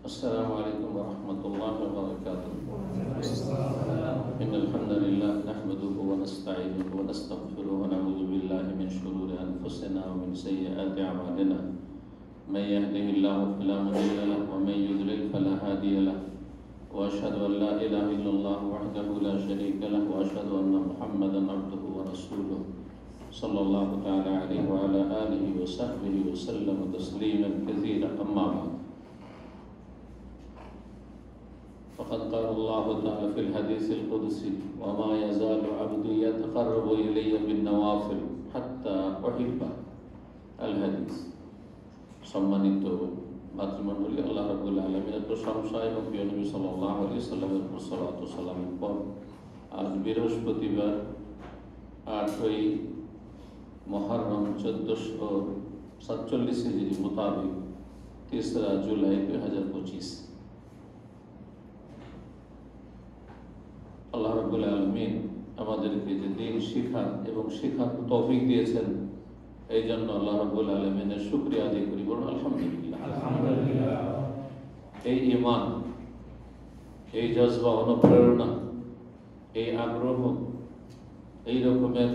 السلام عليكم ورحمة الله وبركاته. إن الحمد لله نحمده ونستعينه ونستغفره ونعوذ بالله من شرور أنفسنا ومن سيئات أعمالنا. من يهده الله فلا مضل له ومن يضلل فلا هادي له. وأشهد أن لا إله إلا الله وحده لا شريك له وأشهد أن محمدا عبده ورسوله صلى الله تعالى عليه وعلى آله وصحبه وسلم تسليما كثيرا. أما بعد، فقد قال الله تعالى في الحديث القدسي: وما يزال عبدي يتقرب إلي بالنوافل حتى أحبه। الحديث। সম্মানিত ভাতৃমণ্ডলী, আল্লাহ রাব্বুল আলামিনের প্রশংসা এবং প্রিয় নবী সাল্লাল্লাহু আলাইহি সাল্লামের উপর সালাত ও সালামের পর আজ বৃহস্পতিবার 8ই মুহররম 1447 হিজরি মোতাবেক 3 জুলাই 2025। আল্লাহ রাব্বুল আলামিন আমাদেরকে যে দিন শিখার এবং শেখার তৌফিক দিয়েছেন, এই জন্য আল্লাহ রাব্বুল আলামিনের শুকরিয়া আদায় করি। বলুন আলহামদুলিল্লাহ। এই ঈমান, এই জজবা, অনুপ্রেরণা, এই আগ্রহ, এই রকমের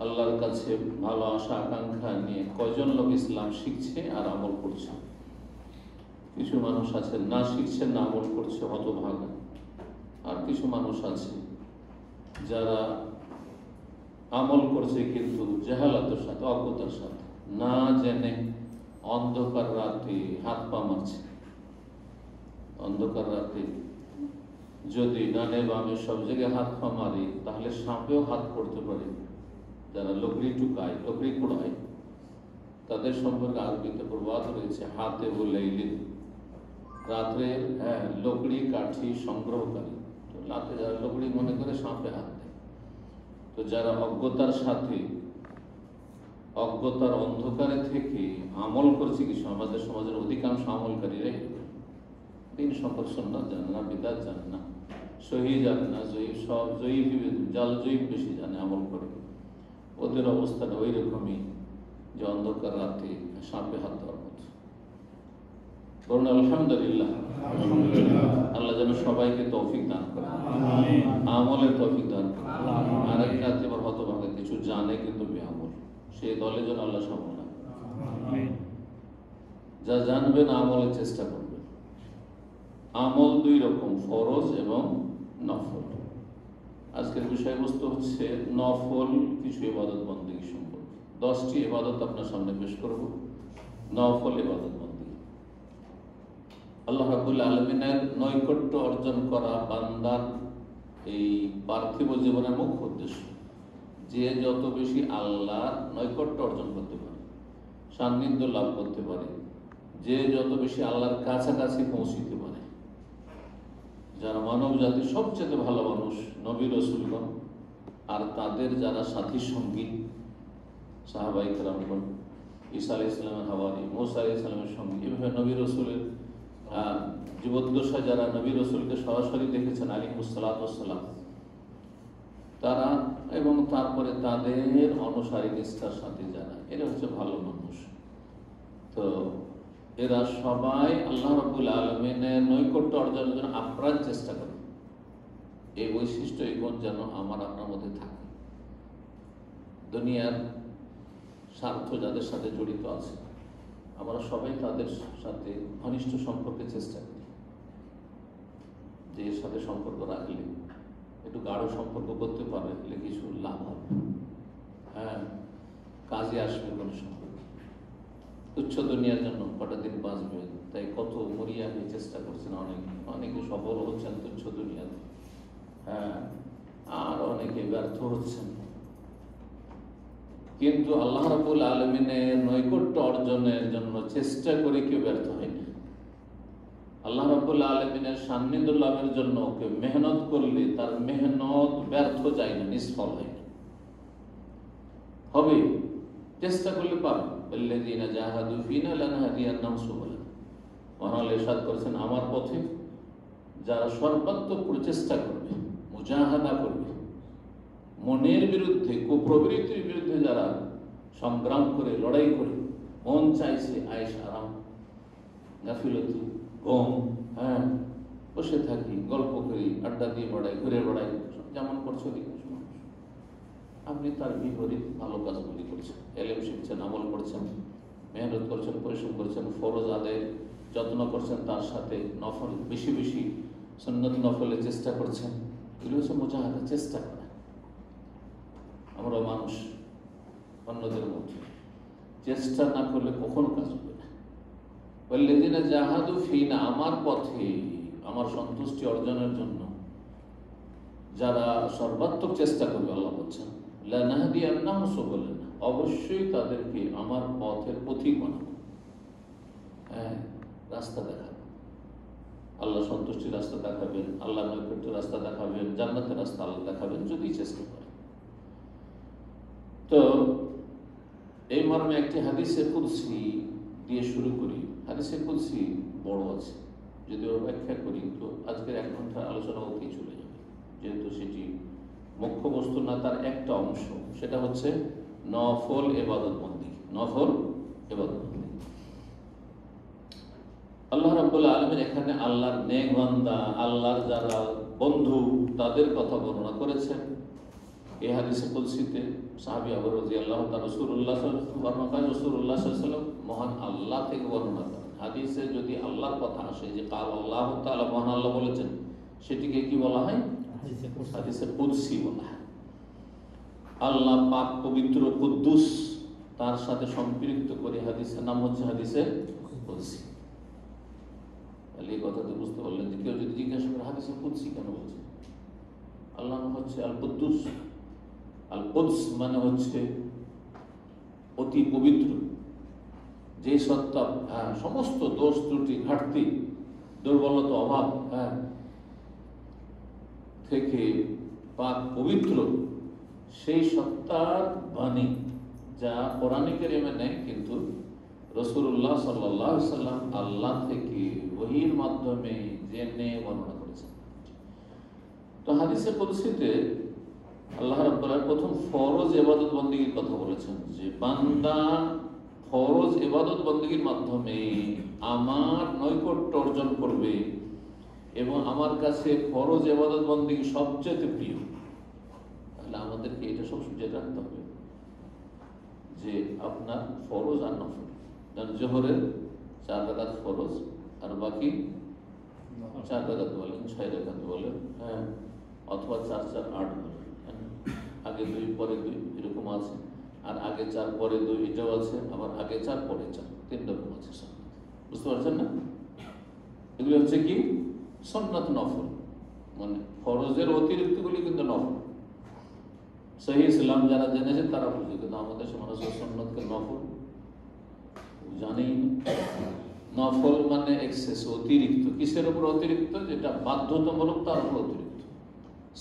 আল্লাহর কাছে ভালো আশা আকাঙ্ক্ষা নিয়ে কয়জন লোক ইসলাম শিখছে আর আমল করছে? কিছু মানুষ আছে না শিখছে না আমল করছে, হতভাগা। আর কিছু মানুষ আছে যারা আমল করছে কিন্তু জাহালাতের সাথে, অজ্ঞতার সাথে, না জেনে অন্ধকার রাতে হাত পা মারছে। অন্ধকার রাতে যদি ডানে বামে সব জায়গায় হাত পা মারি, তাহলে সাপেও হাত পড়তে পারে। যারা লকড়ি টুকায়, লকড়ি কুড়ায়, তাদের সম্পর্কে আরবিতে প্রবাদ রয়েছে: হাতে বলাইলে রাত্রে লকড়ি কাঠি সংগ্রহকারী। তো রাতে যারা লকড়ি মনে করে সাপে হাত দেয়। তো যারা অজ্ঞতার সাথে, অজ্ঞতার অন্ধকারে থেকে আমল করছে, কিছু আমাদের সমাজের অধিকাংশ আমলকারীরাই দিন সম্পর্কে সুন্নাত জানে না, বিদআত জানে না, সহিহ জানে না, জয়ীফ, সব জয়ীফ, জাল জয়ীফ বেশি জানে, আমল করে। ওদের অবস্থাটা ওই রকমই, যে অন্ধকার রাতে সাপে হাত দেওয়ার মতো। বলুন আলহামদুলিল্লাহ। আল্লাহ যেন সবাইকে তৌফিক দান করে, আমলের তৌফিক দান করে। আর এক রাতে আবার হতভাগা কিছু জানে কিন্তু বেআমল, সেই দলে যেন আল্লাহ সম্মান। যা জানবেন আমলের চেষ্টা করবেন। আমল দুই রকম, ফরজ এবং নফল। আজকের বিষয়বস্তু হচ্ছে নফল কিছু ইবাদত বন্দেগী সম্পর্কে। 10টি ইবাদত আপনার সামনে পেশ করব, নফল ইবাদত বন্দেগী। আল্লাহ রাব্বুল আলামিনের নৈকট্য অর্জন করা বান্দার এই পার্থিব জীবনের মুখ্য উদ্দেশ্য। যে যত বেশি আল্লাহর নৈকট্য অর্জন করতে পারে, সান্নিধ্য লাভ করতে পারে, যে যত বেশি আল্লাহর কাছাকাছি পৌঁছিতে পারে, যারা মানব জাতির সবচেয়ে ভালো মানুষ, নবী রাসূলগণ আর তাদের যারা সাথী সঙ্গী, সাহাবায়ে কেরামগণ, ঈসা আলাইহিস সালামের হাওয়ারি, মুসা আলাইহিস সালামের সঙ্গী, এভাবে নবী রাসূলের জীবদ্দশা যারা নবী রাসূলকে সরাসরি দেখেছেন আলাইহিস সালাতু ওয়াস সালাম, তারা এবং তারপরে তাদের অনুসারী নিষ্ঠার সাথে যারা, এরা হচ্ছে ভালো মানুষ। তো এরা সবাই আল্লাহ রাব্বুল আলামিনের নৈকট্য অর্জনের জন্য আপ্রাণ চেষ্টা করে। এই বৈশিষ্ট্য, এই গুণ যেন আমার আপনার মধ্যে থাকে। দুনিয়ার স্বার্থ যাদের সাথে জড়িত আছে, আমরা সবাই তাদের সাথে ঘনিষ্ঠ সম্পর্কে চেষ্টা করি, যে এর সাথে সম্পর্ক রাখলে, একটু গাঢ় সম্পর্ক করতে পারলে কিছু লাভ হবে, কাজে আসবে কোনো সম্পর্ক। তুচ্ছ দুনিয়ার জন্য কটা দিন বাঁচবে, তাই কত মরিয়া হয়ে চেষ্টা করছেন অনেকে সফল হচ্ছেন তুচ্ছ দুনিয়াতে, আর অনেকে ব্যর্থ হচ্ছেন। কিন্তু আল্লাহ রাব্বুল আলামিনের নৈকট্য অর্জনের জন্য চেষ্টা করে কেউ ব্যর্থ হয়নি। আল্লাহ রাব্বুল আলামিনের সান্নিধ্য লাভের জন্য কেউ মেহনত করলে তার মেহনত ব্যর্থ যায় না, নিষ্ফল হয় না, হবে। চেষ্টা করলে পাবে। আল্লাযীনা জাহাদু ফীনা লানহাদিয়ান্নাহুম সুবুলানা। মহান ইরশাদ করেছেন, আমার পথে যারা সর্বাত্মক প্রচেষ্টা করবে, মুজাহাদা করবে, মনের বিরুদ্ধে, কুপ্রবৃত্তির বিরুদ্ধে যারা সংগ্রাম করে, লড়াই করে, মন চাইছে আয়েশ আরাম, গাফিলতি, ঘুম, হ্যাঁ, বসে থাকি, গল্প করি, আড্ডা দিয়ে বেড়াই, ঘুরে বেড়াই, যেমন করছে অধিকাংশ মানুষ। আপনি তার বিপরীত ভালো কাজগুলি করছেন, এলেম শিখছেন, আমল করছেন, মেহনত করছেন, পরিশ্রম করছেন, ফরজ আদায়ের যত্ন করছেন, তার সাথে নফল বেশি বেশি সুন্নত নফলের চেষ্টা করছেন। এগুলো হচ্ছে মুজাহাদা, চেষ্টা করা। আমরা মানুষ অন্যদের মধ্যে চেষ্টা না করলে কখনো কাজ হবে না। ওয়াল্লাযীনা জাহাদু ফীনা, আমার পথে, আমার সন্তুষ্টি অর্জনের জন্য যারা সর্বাত্মক চেষ্টা করবে, আল্লাহ বলছেন লানাহদিয়ান্নাহুম সুবুলানা, অবশ্যই তাদেরকে আমার পথের পথিক বানাবো। হ্যাঁ, রাস্তা দেখাবেন, আল্লাহ সন্তুষ্টির রাস্তা দেখাবেন, আল্লাহ নৈকট্যের রাস্তা দেখাবেন, জান্নাতের রাস্তা আল্লাহ দেখাবেন যদি চেষ্টা করেন। তো এই মর্মে একটি হাদিসে কুদসি দিয়ে শুরু করি। হাদিসে কুদসি বড় আছে, যদি ওর ব্যাখ্যা করি তো আজকের 1 ঘন্টার আলোচনা ওতেই চলে যাবে, যেহেতু সেটি মুখ্য বস্তু না, তার একটা অংশ। সেটা হচ্ছে নফল ইবাদত বন্দেগী। নফল ইবাদত বন্দেগী আল্লাহ রাব্বুল আলামিন এখানে আল্লাহর নেক বান্দা, আল্লাহর যারা বন্ধু, তাদের কথা বর্ণনা করেছেন। এই হাদিসে কুদসিতে সাহাবী আবু রাদিয়াল্লাহু তাআলা রাসূলুল্লাহ সাল্লাল্লাহু আলাইহি ওয়াসাল্লাম মহান আল্লাহ থেকে বর্ণনা করেন। হাদিসে যদি আল্লাহর কথা আসে, যে কাল আল্লাহ তাআলা, মহান আল্লাহ বলেছেন, সেটিকে কি বলা হয়? হাদিসে কুদসি বলা হয়। আল্লাহ পাক পবিত্র, কুদ্দুস, তার সাথে সম্পৃক্ত করে হাদিসের নাম হচ্ছে হাদিসে কুদসি। এই কথাতে বুঝতে পারলেন যে কেউ যদি জিজ্ঞাসা করে হাদিসে কুদসি কেন বলছে, আল্লাহ নাম হচ্ছে আল কুদ্দুস। আল কুদস মানে হচ্ছে অতি পবিত্র, যে সত্তা সমস্ত দোষ ত্রুটি, ঘাটতি, দুর্বলতা, অভাব থেকে পাক পবিত্র, সেই সত্তার বাণী যা কোরআনে কারিমে নেই, কিন্তু রাসূলুল্লাহ সাল্লাল্লাহু আলাইহি ওয়াসাল্লাম আল্লাহ থেকে ওহীর মাধ্যমে জেনে বর্ণনা করেছেন। তো হাদিসে কুদসিতে আল্লাহ রাব্বুল আলামিন প্রথম ফরজ ইবাদত বন্দেগীর কথা বলেছেন, যে বান্দা ফরজ ইবাদত বন্দেগীর মাধ্যমে আমার নৈকট্য অর্জন করবে, এবং আমার কাছে ফরজ ইবাদত বন্দেগী সবচেয়ে প্রিয়। তাহলে আমাদেরকে এটা সবসময় জেনে রাখতে হবে যে আপনার ফরজ আর নফল, যেমন জোহরের 4 রাকাত ফরজ, আর বাকি 4 রাকাত বলেন, 6 রাকাত বলেন, হ্যাঁ, অথবা 4 4 8 বলেন, আগে 2 পরে 2 এরকম আছে, আর আগে 4 পরে 2 এটাও আছে, আবার আগে 4 পরে 4, 3 রকম আছে। বুঝতে পারছেন না? এগুলি হচ্ছে কি সুন্নাত, নফল, মানে ফরজের অতিরিক্তগুলি কিন্তু নফল। সহিহ ইসলাম যারা জেনেছে তারা বুঝে, কিন্তু আমাদের সমাজ সুন্নাতকে নফল জানেই না। নফল মানে এক্সেস, অতিরিক্ত। কিসের উপর অতিরিক্ত? যেটা বাধ্যতামূলক তার উপর অতিরিক্ত,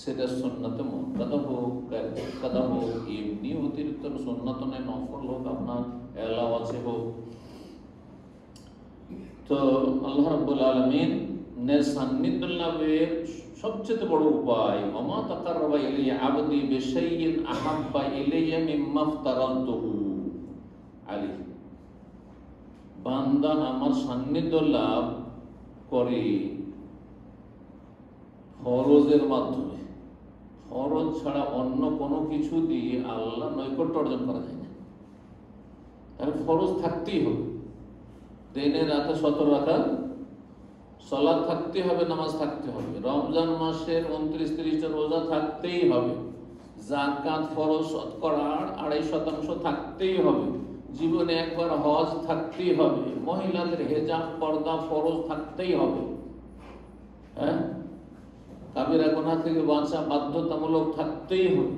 সেটা সুন্নাতে মুআক্কাদা হোক, মুআক্কাদা হোক, এমনি অতিরিক্ত সুন্নাত নয়, নফল হোক, আপনার এলাওয়াজে হোক। তো আল্লাহ রাব্বুল আলামিন নের সান্নিধ্য লাভের সবচেয়ে বড় উপায়, ওমা তাকাররাবা ইলাইয়া আবদি বিশাইইন আহাব্বা ইলাইয়া মিম্মা ইফতারাতুহু আলাইহি, বান্দা আমার সান্নিধ্য লাভ করে ফরজের মাধ্যমে। ফরজ ছাড়া অন্য কোনো কিছু দিয়ে আল্লাহ নৈকট্য অর্জন করা যায় না। তাহলে ফরজ থাকতেই হবে, দিনে রাতে 17 রাকাত সালাত থাকতে হবে, নামাজ থাকতে হবে, রমজান মাসের 29-30টা রোজা থাকতেই হবে, যাকাত ফরজ শতকরার 2.5% থাকতেই হবে, জীবনে একবার হজ থাকতেই হবে, মহিলাদের হেজাব পর্দা ফরজ থাকতেই হবে, হ্যাঁ, কাবিরা গুনাহ থেকে বাঁচা বাধ্যতামূলক থাকতেই হবে।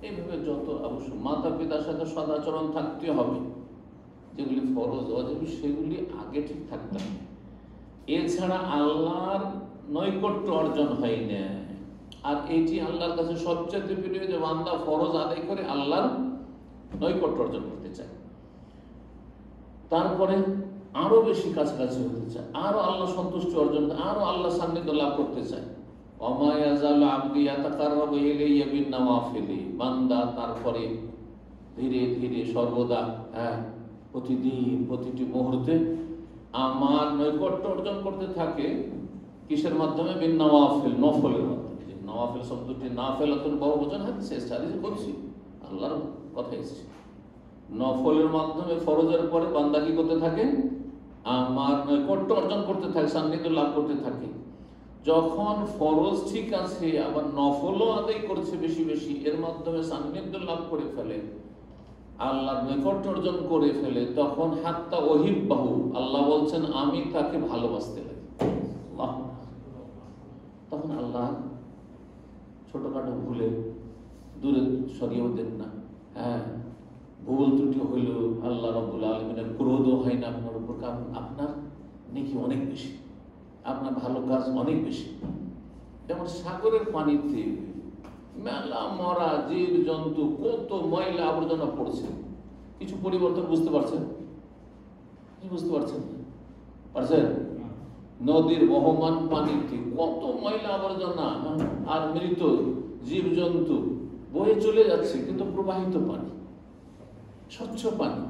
এইভাবে যত অবশ্য মাতা পিতার সাথে সদাচরণ থাকতে হবে, যেগুলি ফরজ ওয়াজিব সেগুলি আগে ঠিক থাকতে হবে। এছাড়া আল্লাহর নৈকট্য অর্জন হয় না। আর এটি আল্লাহর কাছে সবচেয়ে প্রিয়, যে বান্দা ফরজ আদায় করে আল্লাহর নৈকট্য অর্জন করতে চায়, তারপরে আরো বেশি কাছাকাছি হতে চায়, আরো আল্লাহ সন্তুষ্টি অর্জন, আরো আল্লাহ সান্নিধ্য লাভ করতে চায়। ওমা ইয়াজালু আবদি ইয়াতাকাররাবু ইলাইয়া বিন-নওয়াফিল, বান্দা তারপরে ধীরে ধীরে সর্বদা, প্রতিদিন প্রতিটি মুহূর্তে আমার নৈকট্য অর্জন করতে থাকে কিসের মাধ্যমে? বিন নওয়াফিল, নফলের মাধ্যমে। যে নওয়াফিল শব্দটি নাফিলাতুন বহুবচন হাদিসে এসেছে, হাদিসে কুদসি আল্লাহর কথা এসেছে। নফলের মাধ্যমে ফরজের পরে বান্দা কি করতে থাকে? আমার নৈকট্য অর্জন করতে থাকে, সান্নিধ্য লাভ করতে থাকে। যখন ফরজ ঠিক আছে, আবার নফলও আদায় করছে বেশি বেশি, এর মাধ্যমে সান্নিধ্য লাভ করে ফেলে, আল্লাহর নৈকট্য অর্জন করে ফেলে, তখন হাত্তা ওহিব্বাহু, আল্লাহ বলছেন আমি তাকে ভালোবাসতে লাগি। তখন আল্লাহ ছোটখাটো ভুলে দূরে সরিয়েও দেন না। হ্যাঁ, ভুল ত্রুটি হইল, আল্লাহ রাব্বুল আলামিনের ক্রোধও হয় না আপনার উপর, কারণ আপনার নেকি অনেক বেশি, আপনার ভালো কাজ অনেক বেশি। যেমন সাগরের পানিতে মেলা মরা জীব জন্তু, কত ময়লা আবর্জনা পড়ছে, কিছু পরিবর্তন বুঝতে পারছেন? বুঝতে পারছেন? পারছেন? নদীর বহমান পানিতে কত ময়লা আবর্জনা আর মৃত জীব জন্তু বয়ে চলে যাচ্ছে, কিন্তু প্রবাহিত পানি, স্বচ্ছ পানি,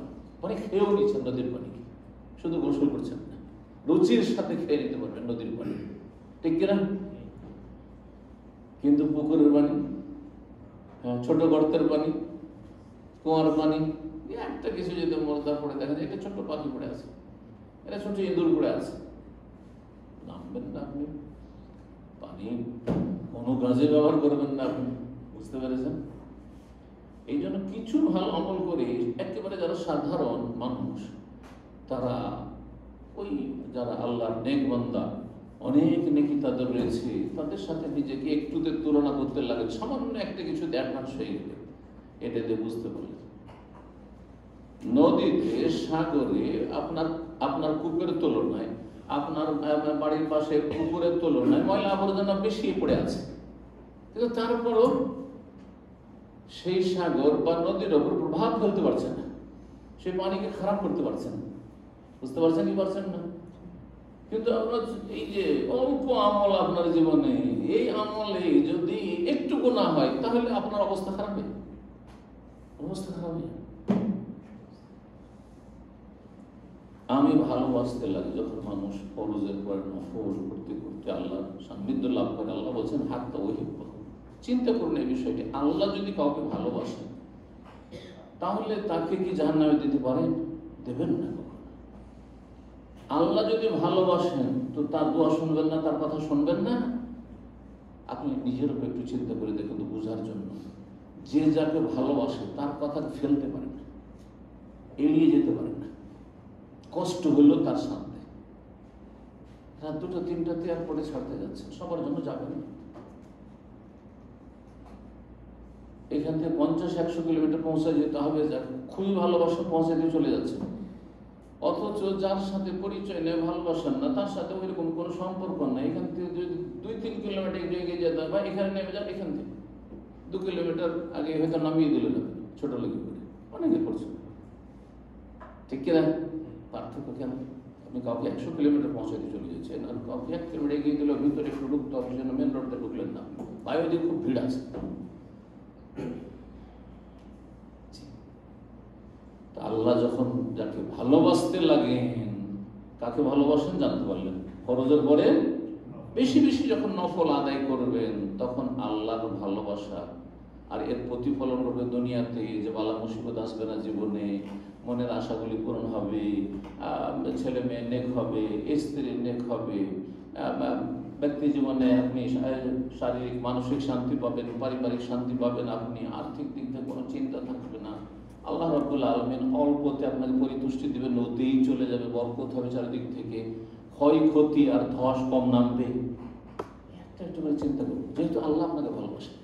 মানে খেয়েও নিচ্ছেন নদীর পানিকে, শুধু গোসল করছেন না, রুচির সাথে খেয়ে নিতে পারবেন নদীর পানি, ঠিক কিনা? কিন্তু পুকুরের পানি, ছোট গর্তের পানি, কুয়ার পানি, একটা কিছু যদি মর্দা পড়ে দেখা যায়, একটা ছোট্ট পাখি পড়ে আছে, এটা ছোট ইঁদুর পড়ে আছে, নামবেন না আপনি, পানি কোনো কাজে ব্যবহার করবেন না আপনি, বুঝতে পেরেছেন? এই জন্য কিছু ভালো আমল করে একেবারে যারা সাধারণ মানুষ, তারা ওই যারা আল্লাহর নেক বান্দা, অনেক নেকি তাদের রয়েছে, তাদের সাথে নিজেকে একটুতে তুলনা করতে লাগে, সামান্য একটা কিছু অ্যাডভান্স হয়ে গেলে এটাতে বুঝতে পারলেন। নদীতে, সাগরে আপনার আপনার কূপের তুলনায়, আপনার বাড়ির পাশে পুকুরের তুলনায় ময়লা আবর্জনা বেশি পড়ে আছে, কিন্তু তারপরও সেই সাগর বা নদীর ওপর প্রভাব ফেলতে পারছে না, সেই পানিকে খারাপ করতে পারছে না। বুঝতে পারছেন কি পারছেন না? কিন্তু আপনার এই যে অল্প আমল আপনার জীবনে, এই আমলে যদি একটু গুনাহ হয়, তাহলে আপনার অবস্থা খারাপ হবে, অবস্থা খারাপ হবে। আমি ভালোবাসতে লাগে যখন মানুষ ফরজের পর নফল করতে করতে আল্লাহর সান্নিধ্য লাভ করে। আল্লাহ বলছেন হাত্তা ওহিব্বাহু। চিন্তা করুন এই বিষয়টি, আল্লাহ যদি কাউকে ভালোবাসেন, তাহলে তাকে কি জাহান্নামে দিতে পারেন? দেবেন না। আল্লাহ যদি ভালোবাসেন, তো তার দোয়া শুনবেন না, তার কথা শুনবেন না? আপনি নিজের উপর একটু চিন্তা করে দেখুন তো, বোঝার জন্য। যে যাকে ভালোবাসে তার কথা ফেলতে পারেন না, এড়িয়ে যেতে পারেন না, কষ্ট হইল তার সামনে। রাত 2টা 3টাতে এয়ারপোর্টে ছাড়তে যাচ্ছেন, সবার জন্য যাবেন না, এখান থেকে 50-100 কিলোমিটার পৌঁছে যেতে হবে, খুবই ভালোবাসা পৌঁছে দিয়ে চলে যাচ্ছেন। অথচ যার সাথে পরিচয় নেই, ভালোবাসেন না, তার সাথে ওইরকম কোনো সম্পর্ক নাই, এখান থেকে যদি 2-3 কিলোমিটার এগিয়ে যেতে হয়, বা এখানে নেমে যান, এখান থেকে 2 কিলোমিটার আগে হয়তো নামিয়ে দিল না, ছোট লেগে করে অনেকে করছে, ঠিক কিনা? পার্থক্য কেন? আপনি কাউকে 100 কিলোমিটার পৌঁছাতে চলে যাচ্ছেন, আর কাউকে 1 কিলোমিটার এগিয়ে দিল, ভিতরে একটু ঢুকতে হবে, জন্য মেন রোডে ঢুকলেন না, বাইরে দিয়ে খুব ভিড় আছে। আল্লাহ যখন যাকে ভালোবাসতে লাগেন, কাকে ভালোবাসেন জানতে পারলেন। ফরজের পরে বেশি বেশি যখন নফল আদায় করবেন, তখন আল্লাহর ভালোবাসা আর এর প্রতিফলন হবে দুনিয়াতে, যে বালা মুসিবত আসবে না জীবনে, মনের আশাগুলি পূরণ হবে, ছেলে মেয়ে নেক হবে, স্ত্রী নেক হবে, ব্যক্তি জীবনে আপনি শারীরিক মানসিক শান্তি পাবেন, পারিবারিক শান্তি পাবেন, আপনি আর্থিক দিক থেকে কোনো চিন্তা থাকবে না। আল্লাহ রাব্বুল আলামিন অল্পতে আপনাকে পরিতুষ্টি দিবেন, নদীই চলে যাবে, বরকত হবে চারিদিক থেকে, ক্ষয়ক্ষতি আর ধস কম নামবে। একটা একটু করে চিন্তা করুন, যেহেতু আল্লাহ আপনাকে ভালোবাসেন,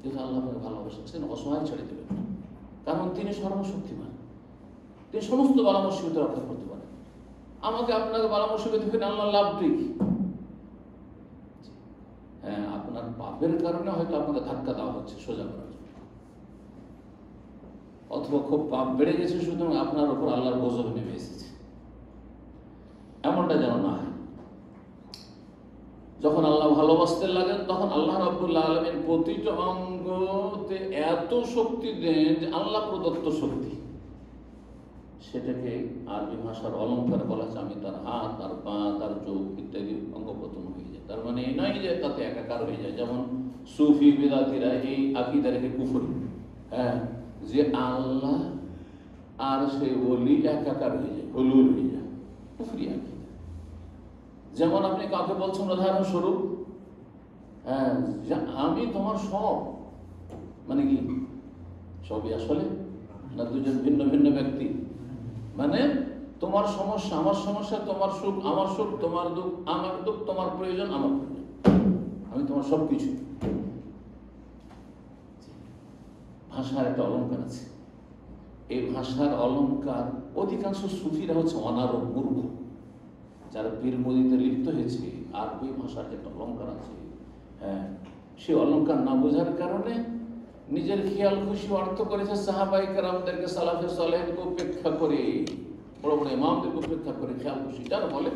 যেহেতু আল্লাহ আপনাকে ভালোবাসেন, সেদিন অসহায় ছেড়ে দেবেন না, কারণ তিনি সর্বশক্তিমান, তিনি সমস্ত বালা মুসিবত রক্ষা করতে পারেন। আমাকে আপনাকে বালা মুসিবত থেকে আল্লাহ লাভটি কি? হ্যাঁ, আপনার পাপের কারণে হয়তো আপনাকে ধাক্কা দেওয়া হচ্ছে সোজা করার জন্য, অথবা খুব পাপ বেড়ে গেছে, সুতরাং আপনার উপর আল্লাহর গজব নেমে এসেছে, এমনটা যেন না হয়। যখন আল্লাহ ভালোবাসতে লাগেন, তখন আল্লাহ রাব্বুল আলামিন প্রতিটা অঙ্গতে এত শক্তি দেন যে আল্লাহ প্রদত্ত শক্তি, সেটাকে আরবি ভাষার অলঙ্কার বলা হচ্ছে। আমি তার হাত, তার পা, তার চোখ ইত্যাদি অঙ্গপ্রত্যঙ্গ হয়ে যায়। তার মানে এই নয় যে তাতে একাকার হয়ে যায়। যেমন সুফি বিদাতিরা এই আকিদা রেখে কুফর, হ্যাঁ, যে আল্লাহ আর সে ওলি একাকার হয়ে যায়, হলুল হয়ে যায়, কুফরি আকিদা। যেমন আপনি কাউকে বলছেন উদাহরণস্বরূপ, হ্যাঁ, আমি তোমার সব, মানে কি সবই আসলে না দুজন ভিন্ন ভিন্ন ব্যক্তি? মানে তোমার সমস্যা আমার সমস্যা, তোমার সুখ আমার সুখ, তোমার দুঃখ আমার দুঃখ, তোমার প্রয়োজন আমার প্রয়োজন, আমি তোমার সবকিছু। ভাষার একটা অলঙ্কার আছে। এই ভাষার অলঙ্কার অধিকাংশ সুফিরা হচ্ছে অনারব, মূর্খ, যারা পীর মুরিদে লিপ্ত হয়েছে। আরবি ভাষার একটা অলঙ্কার আছে, হ্যাঁ, সে অলঙ্কার না বোঝার কারণে নিজের খেয়াল খুশি অর্থ করেছে। সাহাবায়ে কেরামদেরকে, সালাফে সালেহকে উপেক্ষা করে, বড় বড় ইমামদেরকে উপেক্ষা করে খেয়াল খুশি, যার ফলে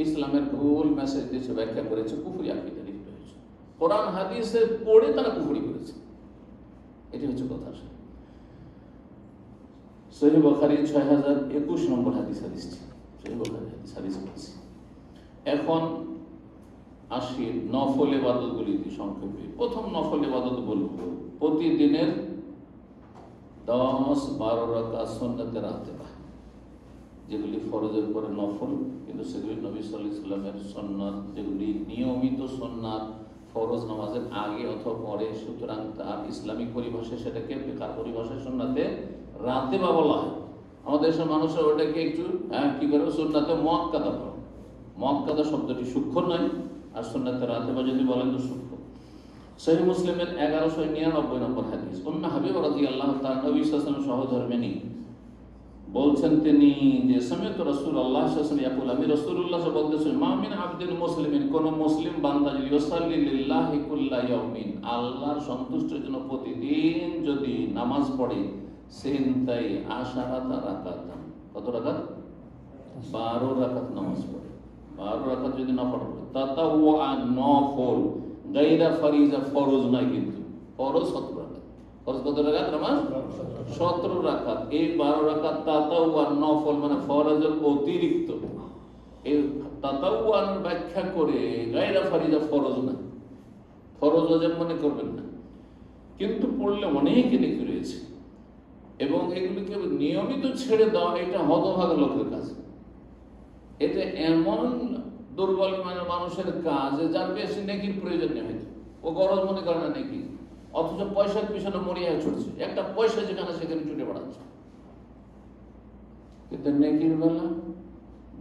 ইসলামের ভুল মেসেজ দিয়েছে, ব্যাখ্যা করেছে, কুফরি আকিদা লিপ্ত হয়েছে। কোরআন হাদিসে পড়ে তারা কুফরি করেছে। এটি হচ্ছে কথা। সহিহ বুখারী 6021 নম্বর হাদিসটি, সহিহ বুখারী হাদিস বলছি। এখন আসি নফল ইবাদতগুলিতে সংক্ষেপে। প্রথম নফল ইবাদত বলবো প্রতিদিনের 10-12 রাকাত সুন্নতে রাতেবা, যেগুলি ফরজের পরে নফল, কিন্তু সেগুলি নবী সাল্লাল্লাহু আলাইহি ওয়াসাল্লামের সুন্নাত, যেগুলি নিয়মিত সুন্নাত, ফরজ নামাজের আগে অথবা পরে। সুতরাং তার ইসলামিক পরিভাষায় সেটাকে, ফিকহ পরিভাষায় সুন্নাতে রাতেবা বলা হয়। আমাদের দেশের মানুষরা ওটাকে একটু কি করে সুন্নাতে মুআক্কাদা বলে। মুআক্কাদা শব্দটি সূক্ষ্ম নয়, আর সুন্নাতে রাতেবা যদি বলেন তো সূক্ষ্ম। সহিহ মুসলিমের 1199 নম্বর হাদিস, উম্মে হাবিবা রাদিয়াল্লাহু তাআলা নবী সাল্লাল্লাহু আলাইহি ওয়াসাল্লাম সহধর্মিণী বলছেন তিনি যে সামি'তু রাসূলুল্লাহ সাল্লাল্লাহু আলাইহি ওয়াসাল্লাম ইয়াকুল, আমি রাসূলুল্লাহ বলতেছেন, মা মিন আবদিন মুসলিমিন, কোন মুসলিম বান্দা যদি ইউসাল্লি লিল্লাহি কুল্লা ইয়াউমিন, আল্লাহর সন্তুষ্টির জন্য প্রতিদিন যদি নামাজ পড়ে, সিনতাই আশারাতা রাকাতান, কত রাকাত? 12 রাকাত নামাজ পড়ে। 12 রাকাত যদি নফল পড়ে, তাতাওয়া নফল, গায়রা ফারিজা, ফরজ নয় কিন্তু, ফরজ 17 রাকাত। ফরজ কত রাকাত? নামাজ 17 রাকাত। এই 12 রাকাত তাতাওয়া নফল, মানে ফরজের অতিরিক্ত। এই তাতাওয়ার ব্যাখ্যা করে গায়রা ফারিজা, ফরজ না, ফরজ ওয়াজিব মনে করবেন না, কিন্তু পড়লে অনেক নেকি রয়েছে। এবং এগুলিকে নিয়মিত ছেড়ে দেওয়া, এটা হতভাগা লোকের কাজ। এটা এমন দুর্বল মানের মানুষের কাজ যার বেশি নেকির প্রয়োজন নেই, হয়তো ও গরজ মনে করে না নেকি, অথচ পয়সার পিছনে মরিয়া ছুটছে, একটা পয়সা যেখানে সেখানে ছুটে বেড়াচ্ছে। কিন্তু নেকির বেলা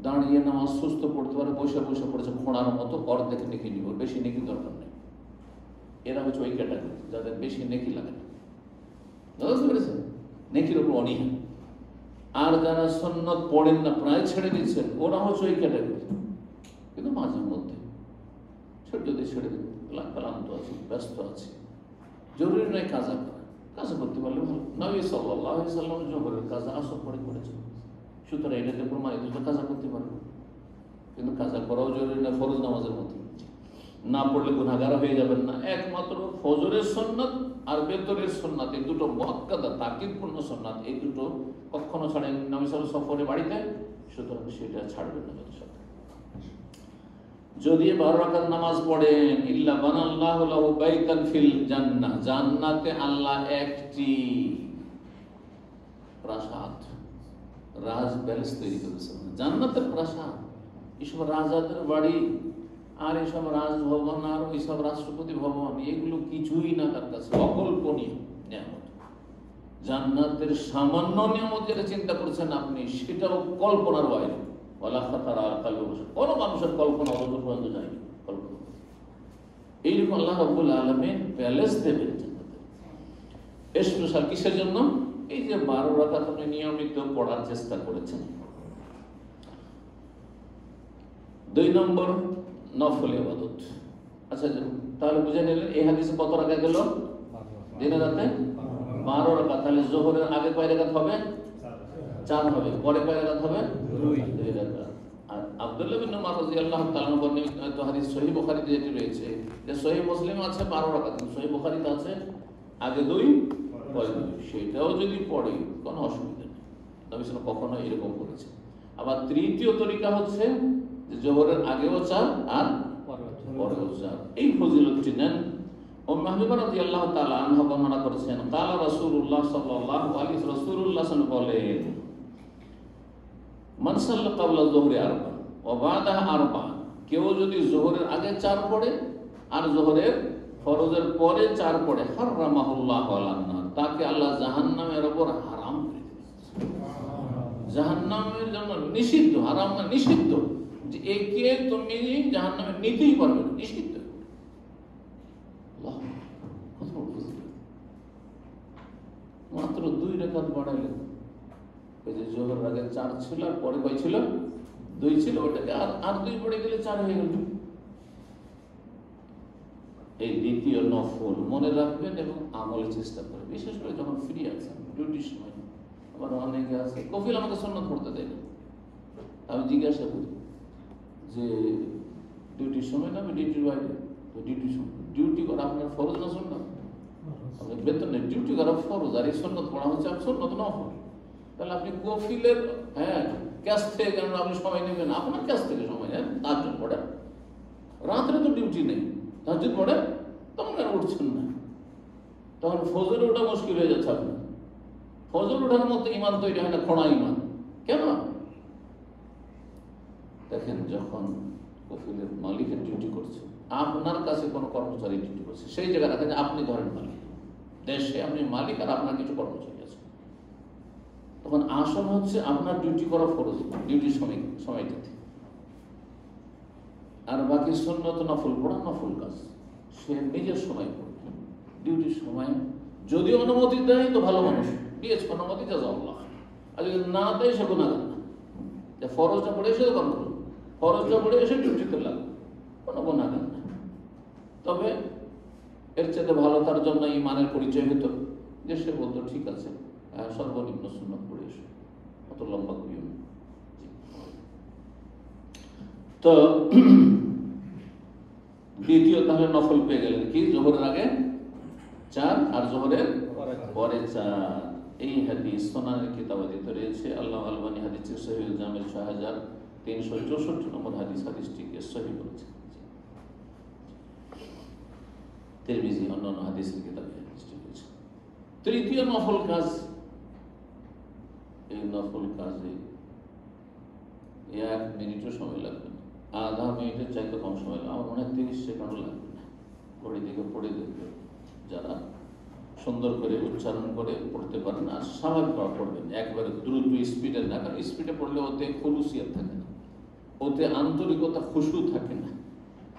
দাঁড়িয়ে নামাজ সুস্থ পড়তে পারে, বসে বসে পড়েছে ঘোড়ার মতো, অর্ধেক নেকি নিব, বেশি নেকি দরকার নেই। এরা হচ্ছে ওই ক্যাটাগরি যাদের বেশি নেকি লাগে না, বুঝতে পেরেছেন? নেকির উপর অনীহা। আর যারা সুন্নত পড়েন না, প্রায় ছেড়ে দিচ্ছেন, ওরা হচ্ছে ওই ক্যাটাগরি। কিন্তু মাঝে মধ্যে যদি ছেড়ে দিন, ক্লান্ত আছি, ব্যস্ত আছি, জরুরি নয় কাজা করা, কাজা করতে পারলে ভালো। নবী সাল্লাল্লাহু আলাইহি ওয়াসাল্লাম জোহরের কাজা আসর পরে করেছেন, সুতরাং এটাতে প্রমাণিত যে কাজা করতে পারবে। কিন্তু কাজা করাও জরুরি না, ফরজ নামাজের মতো না পড়লে গুনাহগার হয়ে যাবেন না। একমাত্র ফজরের সুন্নাত আর বেতরের সুন্নাত, এই দুটো মুআক্কাদা তাকিদপূর্ণ সুন্নাত, এই দুটো কখনো ছাড়েন নবী সাল্লাল্লাহু আলাইহি ওয়াসাল্লাম সফরে বাড়িতে, সুতরাং সেটা ছাড়বেন না। যদি 12 রাকাত নামাজ পড়েন, ইল্লা বানাল্লাহু লাহু বাইতান ফিল জান্নাহ, জান্নাতে আল্লাহ একটি প্রাসাদ, রাজ প্যালেস তৈরি করেছেন। জান্নাতের প্রাসাদ, এসব রাজাদের বাড়ি আর এসব রাজভবন আর ওইসব রাষ্ট্রপতি ভবন, এগুলো কিছুই না তার কাছে, অকল্পনীয় নিয়ামত। জান্নাতের সামান্য নিয়ামত যেটা চিন্তা করছেন আপনি, সেটাও কল্পনার বাইরে। কোন মানুষের কল্পনা অবধি পর্যন্ত যায়নি। কল্পনা এইরকম আল্লাহ রাব্বুল আলামিন প্যালেস দেবেন জান্নাতে। স্পেশাল কিসের জন্য? এই যে 12 রাকাত আপনি নিয়মিত পড়ার চেষ্টা করেছেন। 2 নম্বর নফল ইবাদত। আচ্ছা, তাহলে বুঝে নিলেন এই হাদিসে কত রাকাত গেল? দিনে রাতে 12 রাকাত। তাহলে যোহরের আগে কয় রাকাত হবে? 4 হবে। পরে কয় রাকাত হবে? 2 রাকাত। আর আব্দুল্লাহ বিন উমর রাদিয়াল্লাহু তাআলা বর্ণিত হাদিস সহিহ বুখারীতে যেটি রয়েছে, যে সহিহ মুসলিমে আছে 12 রাকাত, সহিহ বুখারীতে আছে আগে 2 পরে 2। সেটাও যদি পড়ে কোনো অসুবিধা নেই, নবী সাল্লাল্লাহু কখনো এরকম করেছে। আবার তৃতীয় তরিকা হচ্ছে যে জোহরের আগেও চার আর পরেও চার। এই ফজিলতটি নেন। উম্মে হাবিবা রাদিয়াল্লাহু তাআলা আনহা বর্ণনা করেছেন, ক্বালা রাসূলুল্লাহ সাল্লাল্লাহু আলাইহি ওয়াসাল্লাম, রাসূলুল্লাহ সাল্লাল্লাহু বলেন, মান সাল্লা ক্বাবলা যুহরি আরবা ওয়া বা'দাহা আরবা, কেউ যদি যোহরের আগে চার পড়ে আর যোহরের ফরজের পরে চার পড়ে, হারামাহুল্লাহু আলান নার, তাকে আল্লাহ জাহান্নামের উপর হারাম করে দিয়েছে। জাহান্নামের জন্য নিষিদ্ধ, হারাম না নিষিদ্ধ, যে একে তুমি জাহান্নামে নিতেই পারবে না, নিষিদ্ধ। মাত্র 2 রাকাত বাড়াইলেন। ওই যে জোহরের আগে 4 ছিল আর পরে কয় ছিল? 2 ছিল, ওটাকে আর 2 পড়ে গেলে 4 হয়ে গেল। এই দ্বিতীয় নফল মনে রাখবেন এবং আমলের চেষ্টা করবেন, বিশেষ করে যখন ফ্রি আছেন, ডিউটির সময়। আবার অনেকে আছে কফিল আমাকে সুন্নাত পড়তে দেয় না। আমি জিজ্ঞাসা করি যে ডিউটির সময় না আমি ডিউটির বাইরে? তো ডিউটির সময় ডিউটি করা আপনার ফরজ না সুন্নাত? আপনি বেতন নেই, ডিউটি করা ফরজ, আর এই সুন্নাত পড়া হচ্ছে সুন্নাত নফল। তাহলে আপনি কফিলের কাছ থেকে কেন আপনি সময় নেবেন? আপনার কাছ থেকে সময় নেন, তাহাজ্জুদ পড়েন। রাত্রে তো ডিউটি নেই, তাহাজ্জুদ পড়েন, তখন আর উঠছেন না, তখন ফজরে ওঠা মুশকিল হয়ে যাচ্ছে আপনার। ফজর ওঠার মতো ইমান তৈরি হয় না, খোঁড়া ইমান। কেন? দেখেন, যখন কফিলের মালিকের ডিউটি করছে, আপনার কাছে কোনো কর্মচারী ডিউটি করছে, সেই জায়গায় রাখেন যে আপনি ধরেন মালিক, দেশে আপনি মালিক আর আপনার কিছু কর্মচারী আছে, তখন আসল হচ্ছে আপনার ডিউটি করা ফরজ, ডিউটির সময়টাতে। আর বাকি সুন্নত নফল পড়া নফল কাজ সে নিজের সময় পড়বে, ডিউটির সময়। যদি অনুমতি দেয় তো ভালো মানুষ, দিয়েছে অনুমতি, জাযাল্লাহ। আর যদি না দেয় সে গুনাহগার না। যে ফরজটা পড়ে এসে দোকান করলো, ফরজটা পড়ে এসে ডিউটিতে লাগলো, কোনো গুনাহগার না। তবে এর চেয়ে ভালো তার জন্য ইমানের পরিচয় হতো যে সে বলতো ঠিক আছে, সর্বনিম্ন সুন্নাত পড়ে এসো, অত লম্বা করিও না। তো দ্বিতীয় তাহলে নফল পেয়ে গেলেন কি? জোহরের আগে 4 আর জোহরের পরে 4। এই হাদিস সুনানের কিতাবে দিতে রয়েছে। আল্লামা আলবানী হাদিসের সহিহুল জামির 6364 নম্বর হাদিস, হাদিসটিকে সহিহ বলেছেন। তিরমিজি অন্যান্য হাদিসের কিতাবে হাদিসটি রয়েছে। তৃতীয় নফল কাজ, এই নফল কাজে 1 মিনিটও সময় লাগবে না, আধা মিনিটের চাইতে কম সময় লাগবে, আমার মনে হয় 30 সেকেন্ডও লাগবে না। ঘড়ি দিকে পড়ে দেখবে, যারা সুন্দর করে উচ্চারণ করে পড়তে পারেন আর স্বাভাবিকভাবে পড়বেন, একবারে দ্রুত স্পিডে না, কারণ স্পিডে পড়লে ওতে খুলুসিয়ত থাকে না, ওতে আন্তরিকতা, খুশু থাকে না,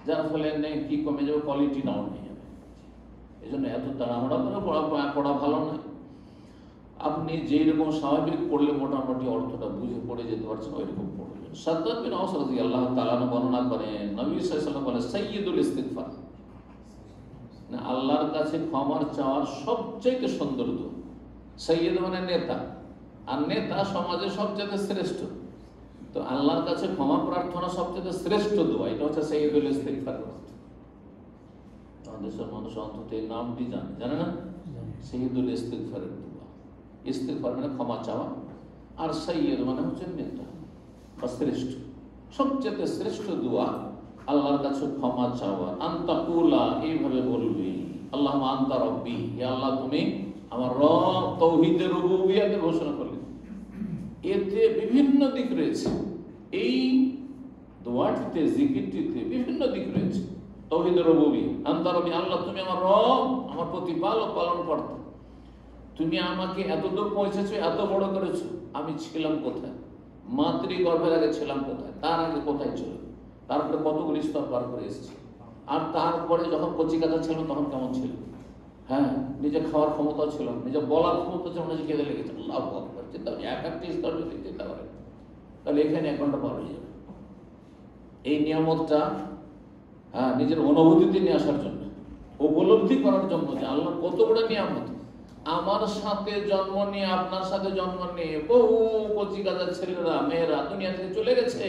যার ফলে কি কমে যাবে, কোয়ালিটি ডাউন হয়ে যাবে। এই জন্য এত তাড়াহুড়া করে পড়া ভালো নয়। আপনি যেই রকম স্বাভাবিক পড়লে মোটামুটি অর্থটা বুঝে পড়ে যেতে পারছেন, ওই রকম পড়বেন। সাদ্দাদ বিন আওস রাদিয়াল্লাহু তাআলা বর্ণনা করেন, নবী সাল্লাল্লাহু আলাইহি ওয়াসাল্লাম বলেন, সাইয়্যিদুল ইস্তিগফার, আল্লাহর কাছে ক্ষমার চাওয়ার সবচেয়ে সুন্দর দোয়া। সাইয়্যিদ মানে নেতা, আর নেতা সমাজে সবচেয়ে শ্রেষ্ঠ। তো আল্লাহর কাছে ক্ষমা প্রার্থনা সবচেয়ে শ্রেষ্ঠ দোয়া, এটা হচ্ছে সাইয়্যিদুল ইস্তিগফার। আমাদের দেশের মানুষ অন্তত এই নামটি জানে না, সাইয়্যিদুল ইস্তিগফারের দোয়া। ইস্তিগফার মানে ক্ষমা চাওয়া, আর সাইয়্যিদ মানে হচ্ছে নেতা বা শ্রেষ্ঠ। সবচেয়ে শ্রেষ্ঠ দোয়া আল্লাহর কাছে ক্ষমা চাওয়া। আনতাকুলা, এইভাবে বলবি, আল্লাহুম্মা আনতা রাব্বি, ইয়া আল্লাহ তুমি আমার রব। তাওহীদের রুবুবিয়্যাতের ঘোষণা করলেন। এতে বিভিন্ন দিক রয়েছে, এই দোয়াটিতে, জিকিরটিতে বিভিন্ন দিক রয়েছে। তাওহীদের রুবুবিয়্যাত, আনতা রাব্বি, আল্লাহ তুমি আমার রব, আমার প্রতিপালক, পালনকর্তা। তুমি আমাকে এতদূর পৌঁছেছো, এত বড় করেছো, আমি ছিলাম কোথায়, মাতৃগর্ভের আগে ছিলাম কোথায়, তার আগে কোথায় ছিল, তারপরে কতগুলি স্তর পার করে এসেছি, আর তারপরে যখন কচিকাঁচা ছিল তখন কেমন ছিল, হ্যাঁ, নিজে খাওয়ার ক্ষমতা ছিল, নিজে বলার ক্ষমতা ছিল, নিজে কেঁদে লেগেছে। আল্লাহু আকবার, চিন্তা করেন, একটি স্তর যদি চিন্তা করেন তাহলে এখানে 1 ঘন্টা পার হয়ে যাবে। এই নিয়ামতটা নিজের অনুভূতিতে নিয়ে আসার জন্য, উপলব্ধি করার জন্য যে আল্লাহ কত বড় নিয়ামত। আমার সাথে জন্ম নিয়ে, আপনার সাথে জন্ম নিয়ে বহু কচিকাঁচা ছেলেরা, মেয়েরা দুনিয়া থেকে চলে গেছে,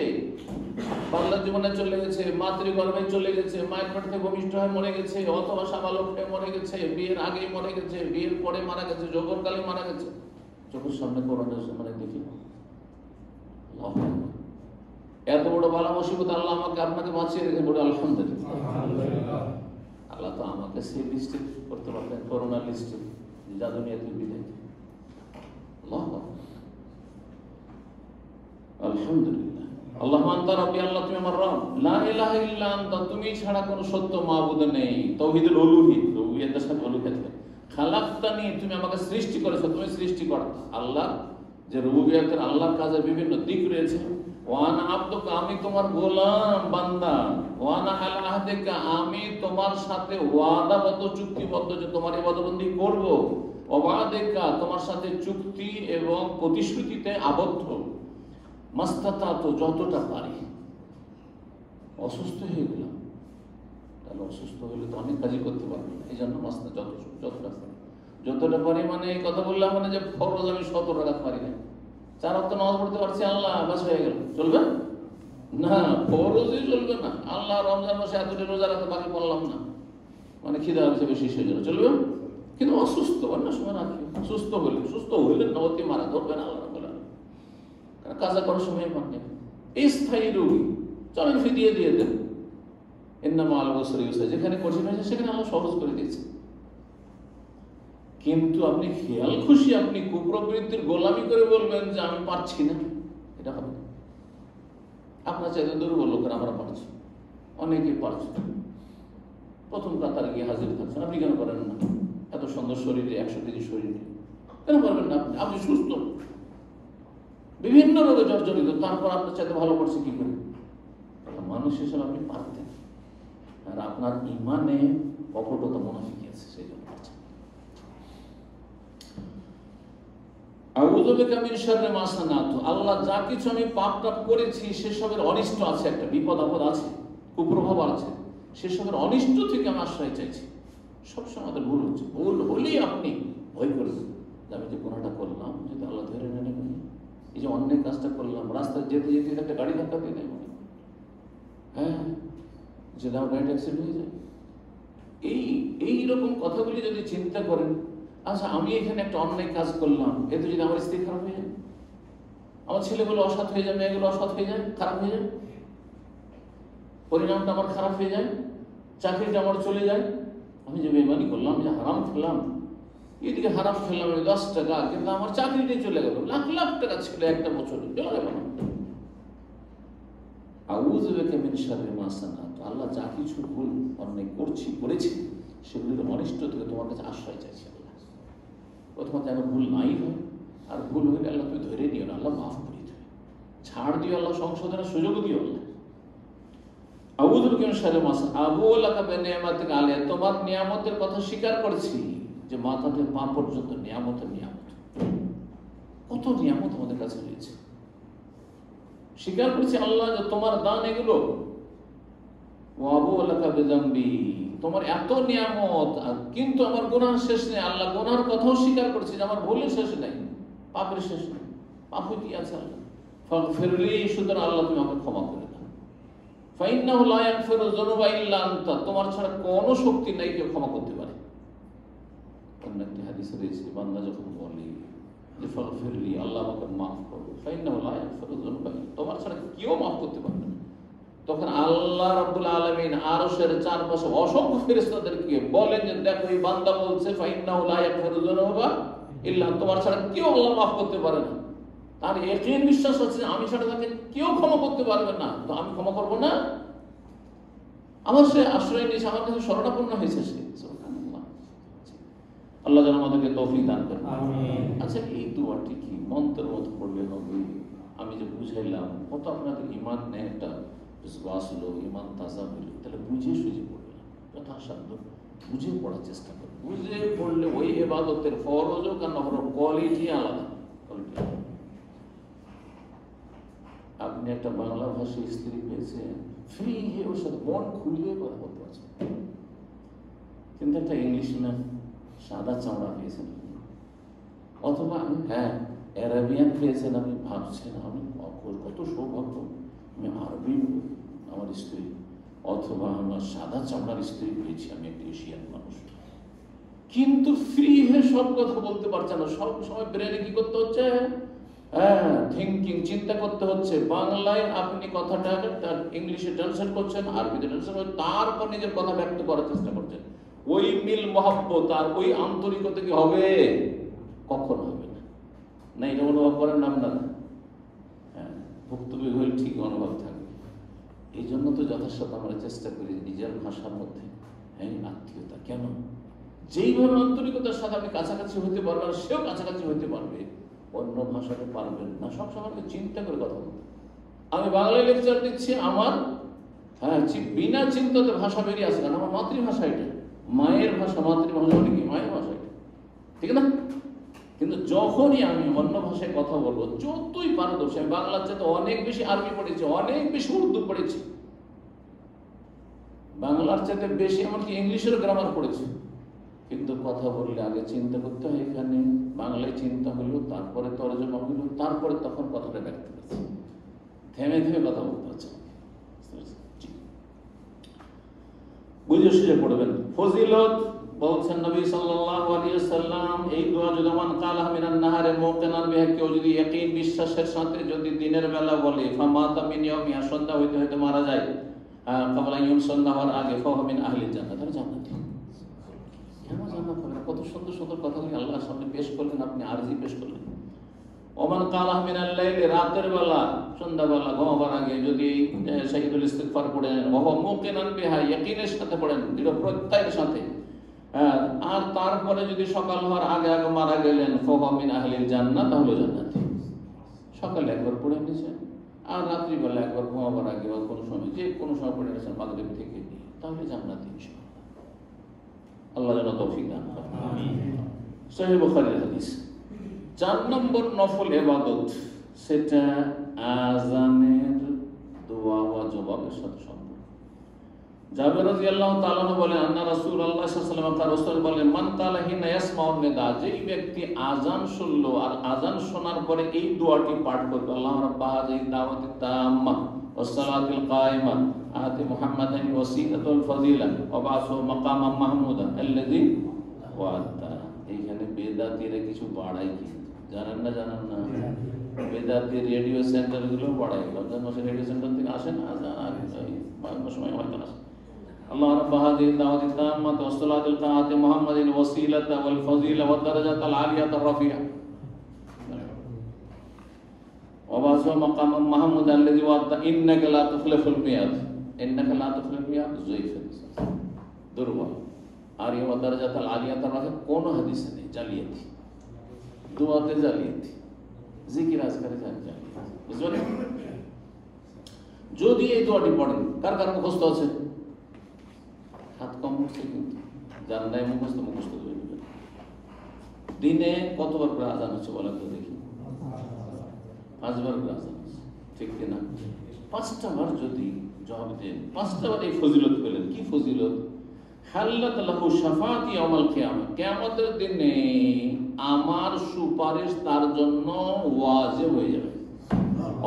বাংলা জীবনে চলে গেছে, মাতৃগর্ভে চলে গেছে, মায়ের পেট থেকে ভূমিষ্ঠ হয়ে মরে গেছে, অথবা সাবালক হয়ে মরে গেছে, বিয়ের আগেই মরে গেছে, বিয়ের পরে মারা গেছে, যৌবনকালে মারা গেছে। চোখের সামনে করোনা মানে দেখি আল্লাহু আকবার। এত বড় বালা মুসিবত আল্লাহ আমাকে আপনাকে বাঁচিয়ে রেখে বলে আলহামদুলিল্লাহ। আল্লাহ তো আমাকে সেই লিস্টে করতে পারতেন, করোনা লিস্টে, যা দুনিয়াতে বিদায়। আল্লাহু আকবার, আলহামদুলিল্লাহ। আল্লাহু আনতা রাব্বি, আল্লাহ তুমি আমার রব, লা ইলাহা ইল্লা আনতা, তুমি ছাড়া কোনো সত্য মাবুদ নেই। তাওহীদুল উলুহিয়্যাহ, রুবিয়্যাতের সাথে উলুহিয়্যাত। খালাকতানি, তুমি আমাকে সৃষ্টি করেছো, তুমি সৃষ্টিকর্তা। আল্লাহ যে রুবিয়্যাতের আল্লাহর কাজের বিভিন্ন দিক রয়েছে। ওয়ানা আব্দুকা, আমি তোমার গোলাম বান্দা। ওয়ানা আলা আহদিকা, আমি তোমার সাথে ওয়াদাবদ্ধ, চুক্তিবদ্ধ যে তোমার ইবাদতবন্দি করব। ওয়াদিকা, তোমার সাথে চুক্তি এবং প্রতিশ্রুতিতে আবদ্ধ। মাস্তাতাত, যতটা পারি। অসুস্থ হয়ে গেলাম, তাহলে অসুস্থ হলে তো অনেক কাজই করতে পারবো না, এই জন্য যতটা পারি। যতটা পারি মানে এই কথা বললাম মানে যে ফরজ আমি 17 রাকাত পারি না, 4 ওয়াক্ত নামাজ পড়তে পারছি, আল্লাহ বাস হয়ে গেল, চলবে না? ফরজই চলবে না। আল্লাহ রমজান মাসে এতটি রোজা রাখতে বাকি পড়লাম না, মানে খিদা হচ্ছে বেশি, সেই জন্য চলবে। কিন্তু অসুস্থ অন্য সময় রাখি, সুস্থ হইলে নবতী মারা ধরবে না আল্লাহ বলে, কাজা করার সময় পাননি। এই স্থায়ী রোগী চলেন ফিরিয়ে দিয়ে দেন, ইন্নামা আল উসরি ইউসরা, যেখানে কঠিন হয়েছে সেখানে আল্লাহ সহজ করে দিয়েছে। কিন্তু আপনি খেয়াল খুশি আপনি কুপ্রবৃত্তির গোলামি করে বলবেন যে আমি পারছি না, এটা হবে না। আপনার চাইতে দুর্বল লোকের আমরা পারছি, অনেকেই পারছে। প্রথম কাতারে গিয়ে হাজির থাকছেন, আপনি কেন পারেন না? এত সুন্দর শরীরে, 100 কেজি শরীরে কেন পারবেন না? আপনি সুস্থ, বিভিন্ন রোগে জর্জরিত, তারপর আপনার চাইতে ভালো করছে কি করে? মানুষ হিসেবে আপনি পারতেন, আর আপনার ইমানে কপটতা, মুনাফিকি আছে, সেই জন্য পারছেন। আউযু বিকা মিন শাররি মা সানাতু, আল্লাহ যা কিছু আমি পাপ করেছি সেসবের অনিষ্ট আছে, একটা বিপদ আপদ আছে, কুপ্রভাব আছে, সেসবের অনিষ্ট থেকে আমি আশ্রয় চাইছি। সবসময় আমাদের ভুল হচ্ছে, ভুল হলেই আপনি ভয় করবেন যে আমি যে গুনাহটা করলাম যদি আল্লাহ ধরে নেন, এই যে অন্যায় কাজটা করলাম, রাস্তায় যেতে যেতে একটা গাড়ি ধাক্কা দিয়ে নেই, হ্যাঁ, যে দাও গাড়ি অ্যাক্সিডেন্ট হয়ে যায়। এইরকম কথাগুলি যদি চিন্তা করেন, আচ্ছা আমি এখানে একটা অন্যায় কাজ করলাম, এতে যদি আমার স্ত্রী খারাপ হয়ে যায়, আমার ছেলেগুলো অসৎ হয়ে যায়, মেয়েগুলো অসৎ হয়ে যায়, খারাপ হয়ে যায়, পরিণামটা আমার খারাপ হয়ে যায়, চাকরিটা আমার চলে যায়, আমি যে বেইমানি করলাম, যে হারাম খেলাম, এদিকে হারাম খেলাম 10 টাকা, কিন্তু আমার চাকরিটাই চলে গেল, লাখ লাখ টাকা ছিল একটা বছরে, চলে গেল না। আউযু বিকা মিন শাররি মা সানাতু, আল্লাহ যা কিছু ভুল অন্যায় করেছি সেগুলির অনিষ্ট থেকে তোমার কাছে আশ্রয় চাইছি। আল্লাহ প্রথমত যেন ভুল নাই হয়, আর ভুল হইলে আল্লাহ তুমি ধরে নিও না, আল্লাহ মাফ করে দিও, ছাড় দিও, আল্লাহ সংশোধনের সুযোগ দিও। আল্লাহ আউযু বিকা মিন শাররি মা সানাতু আবু লাকা বিনিআমাতিকা আলাইয়া, তোমার নিয়ামতের কথা স্বীকার করেছি, যে মাথা থেকে পা পর্যন্ত নিয়ামতের নিয়ামত, কত নিয়ামত আমাদের কাছে রয়েছে, স্বীকার করছি আল্লাহ যে তোমার দান এগুলো। ওয়াবু লাকা বিযামবি, তোমার এত নিয়ামত কিন্তু আমার গুনাহ শেষ নেই। আল্লাহ গুনাহর কথাও স্বীকার করছে যে আমার ভুলের শেষ নেই, পাপের শেষ নেই, পাপ কি আছে আল্লাহ ফাগফিরলি, সুতরাং আল্লাহ তুমি আমাকে ক্ষমা করে দাও। ফাইন্নাহু লা ইয়াগফিরু যুনুবা ইল্লা আনতা, তোমার ছাড়া কোনো শক্তি নাই কেউ ক্ষমা করতে পারে। অন্য একটি হাদিসে রয়েছে, বান্দা যখন বলে যে ফাগফিরলি, আল্লাহ আমাকে মাফ করো, ফাইন্নাহু লা ইয়াগফিরু যুনুবা ইল্লা, তোমার ছাড়া কেউ মাফ করতে পারবে না। তখন আল্লাহ রাব্বুল আলামিন আরশের চারপাশে অসংখ্য ফেরেশতাদেরকে বলেন যে দেখো এই বান্দা বলছে ফাইন্নাহু লা ইয়াগফিরু যুনুবা ইল্লা, তোমার ছাড়া কেউ আল্লাহ মাফ করতে পারে না। তার ইয়াকিন বিশ্বাস হচ্ছে আমি ছাড়া তাকে কেউ ক্ষমা করতে পারবে না, তো আমি ক্ষমা করব না। আমার সে আশ্রয় নিয়েছে, আমার কাছে শরণাপন্ন হয়েছে সে। সুবহানাল্লাহ, আল্লাহ যেন আমাদেরকে তৌফিক দান করেন, আমিন। আচ্ছা, এই দোয়াটি কি মন্ত্রের মতো পড়লে হবে? আমি যে বুঝাইলাম কত আপনাদের ইমান নেই, একটা আসলো ইমান তাজা হইল, তাহলে বুঝে সুঝে পড়বে না, যথাসাধ্য বুঝে পড়ার চেষ্টা করবে। বুঝে পড়লে ওই ইবাদতের ফরজ হোক আর নফল কোয়ালিটি আলাদা। আপনি একটা বাংলা ভাষী স্ত্রী পেয়েছেন, ফ্রি হয়ে ওর সাথে মন খুলে কথা বলতে পারছেন, কিন্তু একটা ইংলিশ ম্যান সাদা চামড়া পেয়েছেন, অথবা হ্যাঁ অ্যারাবিয়ান পেয়েছেন, আপনি ভাবছেন আমি কত সৌভাগ্য, আমি আরবি আমার স্ত্রী, অথবা আমার সাদা চামড়ার স্ত্রী পেয়েছি, আমি একটা এশিয়ান মানুষ। কিন্তু ফ্রি হয়ে সব কথা বলতে পারছে না, সব সময় ব্রেনে কি করতে হচ্ছে, থিঙ্কিং, চিন্তা করতে হচ্ছে। বাংলায় আপনি কথাটা ইংলিশে ট্রান্সলেট করছেন, আরবিতে ট্রান্সলেট করছেন, তারপর নিজের কথা ব্যক্ত করার চেষ্টা করছেন। ওই মিল মহব্বত আর ওই আন্তরিকতা কি হবে? কখনো হবে না। না, এটা অনুভব করেন না আপনারা? ভুক্তভোগী হলে ঠিক অনুভব থাকবে। এই জন্য তো যথাসাধ্য আমরা চেষ্টা করি নিজের ভাষার মধ্যে আত্মীয়তা। কেন? যেইভাবে আন্তরিকতার সাথে আপনি কাছাকাছি হইতে পারবেন, সেও কাছাকাছি হইতে পারবে, অন্য ভাষাতে পারবেন না। সবসময় চিন্তা করে কথা বলতে। আমি বাংলায় লেকচার দিচ্ছি, আমার বিনা চিন্তাতে ভাষা বেরিয়ে আসে, কারণ আমার মাতৃভাষা এটা, মায়ের ভাষা। মাতৃভাষা মানে কি? মায়ের ভাষা এটা, ঠিক না? কিন্তু যখনই আমি অন্য ভাষায় কথা বলবো, যতই পারদর্শী, আমি বাংলার চাইতে অনেক বেশি আরবি পড়েছি, অনেক বেশি উর্দু পড়েছি, বাংলার চাইতে বেশি এমনকি ইংলিশের গ্রামার পড়েছি, কিন্তু কথা বললে আগে চিন্তা করতে হয়। এখানে বাংলায় চিন্তা হইলো, তারপরে তর্জমা হইলো, তারপরে তখন কথাটা ব্যক্ত করছে, থেমে থেমে কথা বলতে হচ্ছে। বুঝে সুঝে পড়বেন। ফজিলত বলছেন নবী সাল্লাল্লাহু আলাইহি ওয়াসাল্লাম, এই দোয়া যদি মান কালাহা মিনান নাহারে মুকিনান বিহা, কেউ যদি ইয়াকিন বিশ্বাসের সাথে যদি দিনের বেলা বলে, ফামাতা মিন ইয়াউমিহা, সন্ধ্যা হইতে হইতে মারা যায়, ক্বাবলা ইউমসান্না, হওয়ার আগে, ফাহুয়া মিন আহলিল জান্নাত, তাহলে জান্নাতি। কেন জান্নাত হবে না? কত সুন্দর সুন্দর কথাগুলি আল্লাহর সামনে পেশ করলেন, আপনি আরজি পেশ করলেন। ওমান কালাহা মিনাল লাইলি, রাতের বেলা, সন্ধ্যাবেলা ঘুমাবার আগে যদি সাইয়্যিদুল ইস্তিগফার পড়েন, ওয়া মুকিনান বিহা, ইয়াকিনের সাথে পড়েন, দৃঢ় প্রত্যয়ের সাথে, আর তারপরে যদি সকাল হওয়ার আগে আগে মারা গেলেন, ফাহুয়া মিন আহলিল জান্নাত, তাহলে জান্নাতি। সকালে একবার পড়ে নিয়েছেন, আর রাত্রিবেলা একবার ঘুমাবার আগে বা কোনো সময়, যে কোনো সময় পড়ে নিয়েছেন মাগরিব থেকে, তাহলে জান্নাতি ইনশাআল্লাহ। আল্লাহ যেন তৌফিক দান করেন। আমিন। সহিহ বুখারীর হাদিস। 4 নম্বর নফল ইবাদত, সেটা আযানের দোয়া ওয়া জবাবের সাথে সম্পর্ক। জাবের রাদিয়াল্লাহু তাআলা বলেন, আন্না রাসূলুল্লাহ সাল্লাল্লাহু আলাইহি ওয়াসাল্লাম রাসূল বলেন, মান কালা হিনা ইয়াসমাউন নিদা, যেই ব্যক্তি আযান শুনলো আর আযান শোনার পরে এই দোয়াটি পাঠ করবে, আল্লাহ রাব্বা হাযিহি দাওয়াতি তাম্মা ওয়াস সালাতিল কায়িমা আতি মুহাম্মাদান ওয়াসিলাতুল ফাযিলা ওয়া বাসু মাকামাম মাহমুদা আল্লাযী ওয়া'আদা। এইখানে বেদাতীরা কিছু বাড়াই, কি জানেন না? জানেন না? বেদাতি রেডিও সেন্টারগুলো বাড়াই, রমজান মাসে রেডিও সেন্টার থেকে আসেন, আজান সময় হয়তো আসে। আল্লাহ রাব্বা হাযিহি দাওয়াতি তাম্মা ওয়াস সালাতুল কায়িমা মুহাম্মাদিন ওয়াসিলাতা ওয়াল ফাযিলা ওয়াদ দারাজাতাল আলিয়াতার রাফিয়া ওয়া বাসু মাকামাম মাহমুদা আল্লাযী ওয়া'আদা ইন্নাকা লা তুখলিফুল মিয়াদ, ইন্নাকা লা তুখলিফুল মিয়াদ যায়ফ, দুর্বল। আর এই ওয়াদ দারাজাতাল আলিয়াতার রাফিয়া কোন হাদিসে নেই জালিয়াতি, দোয়াতে জালিয়াতি, জিকির আজকারে জালিয়াতি, বুঝলেন? যদি এই দোয়াটি পড়েন, কার কার মুখস্থ আছে? হাত কম উঠছে, কিন্তু যার নাই মুখস্থ করে দেবেন। দিনে কতবার করে আজান হচ্ছে বলেন তো দেখি? 5 বার করে আজান হচ্ছে, ঠিক কিনা? 5টা বার যদি জবাব দেন, 5টা বার এই ফজিলত পেলেন। কি ফজিলত? হাল্লাত লাহু শাফাআতি ইয়াউমাল কিয়ামা, কিয়ামতের দিনে আমার সুপারিশ তার জন্য ওয়াজিব হয়ে যাবে,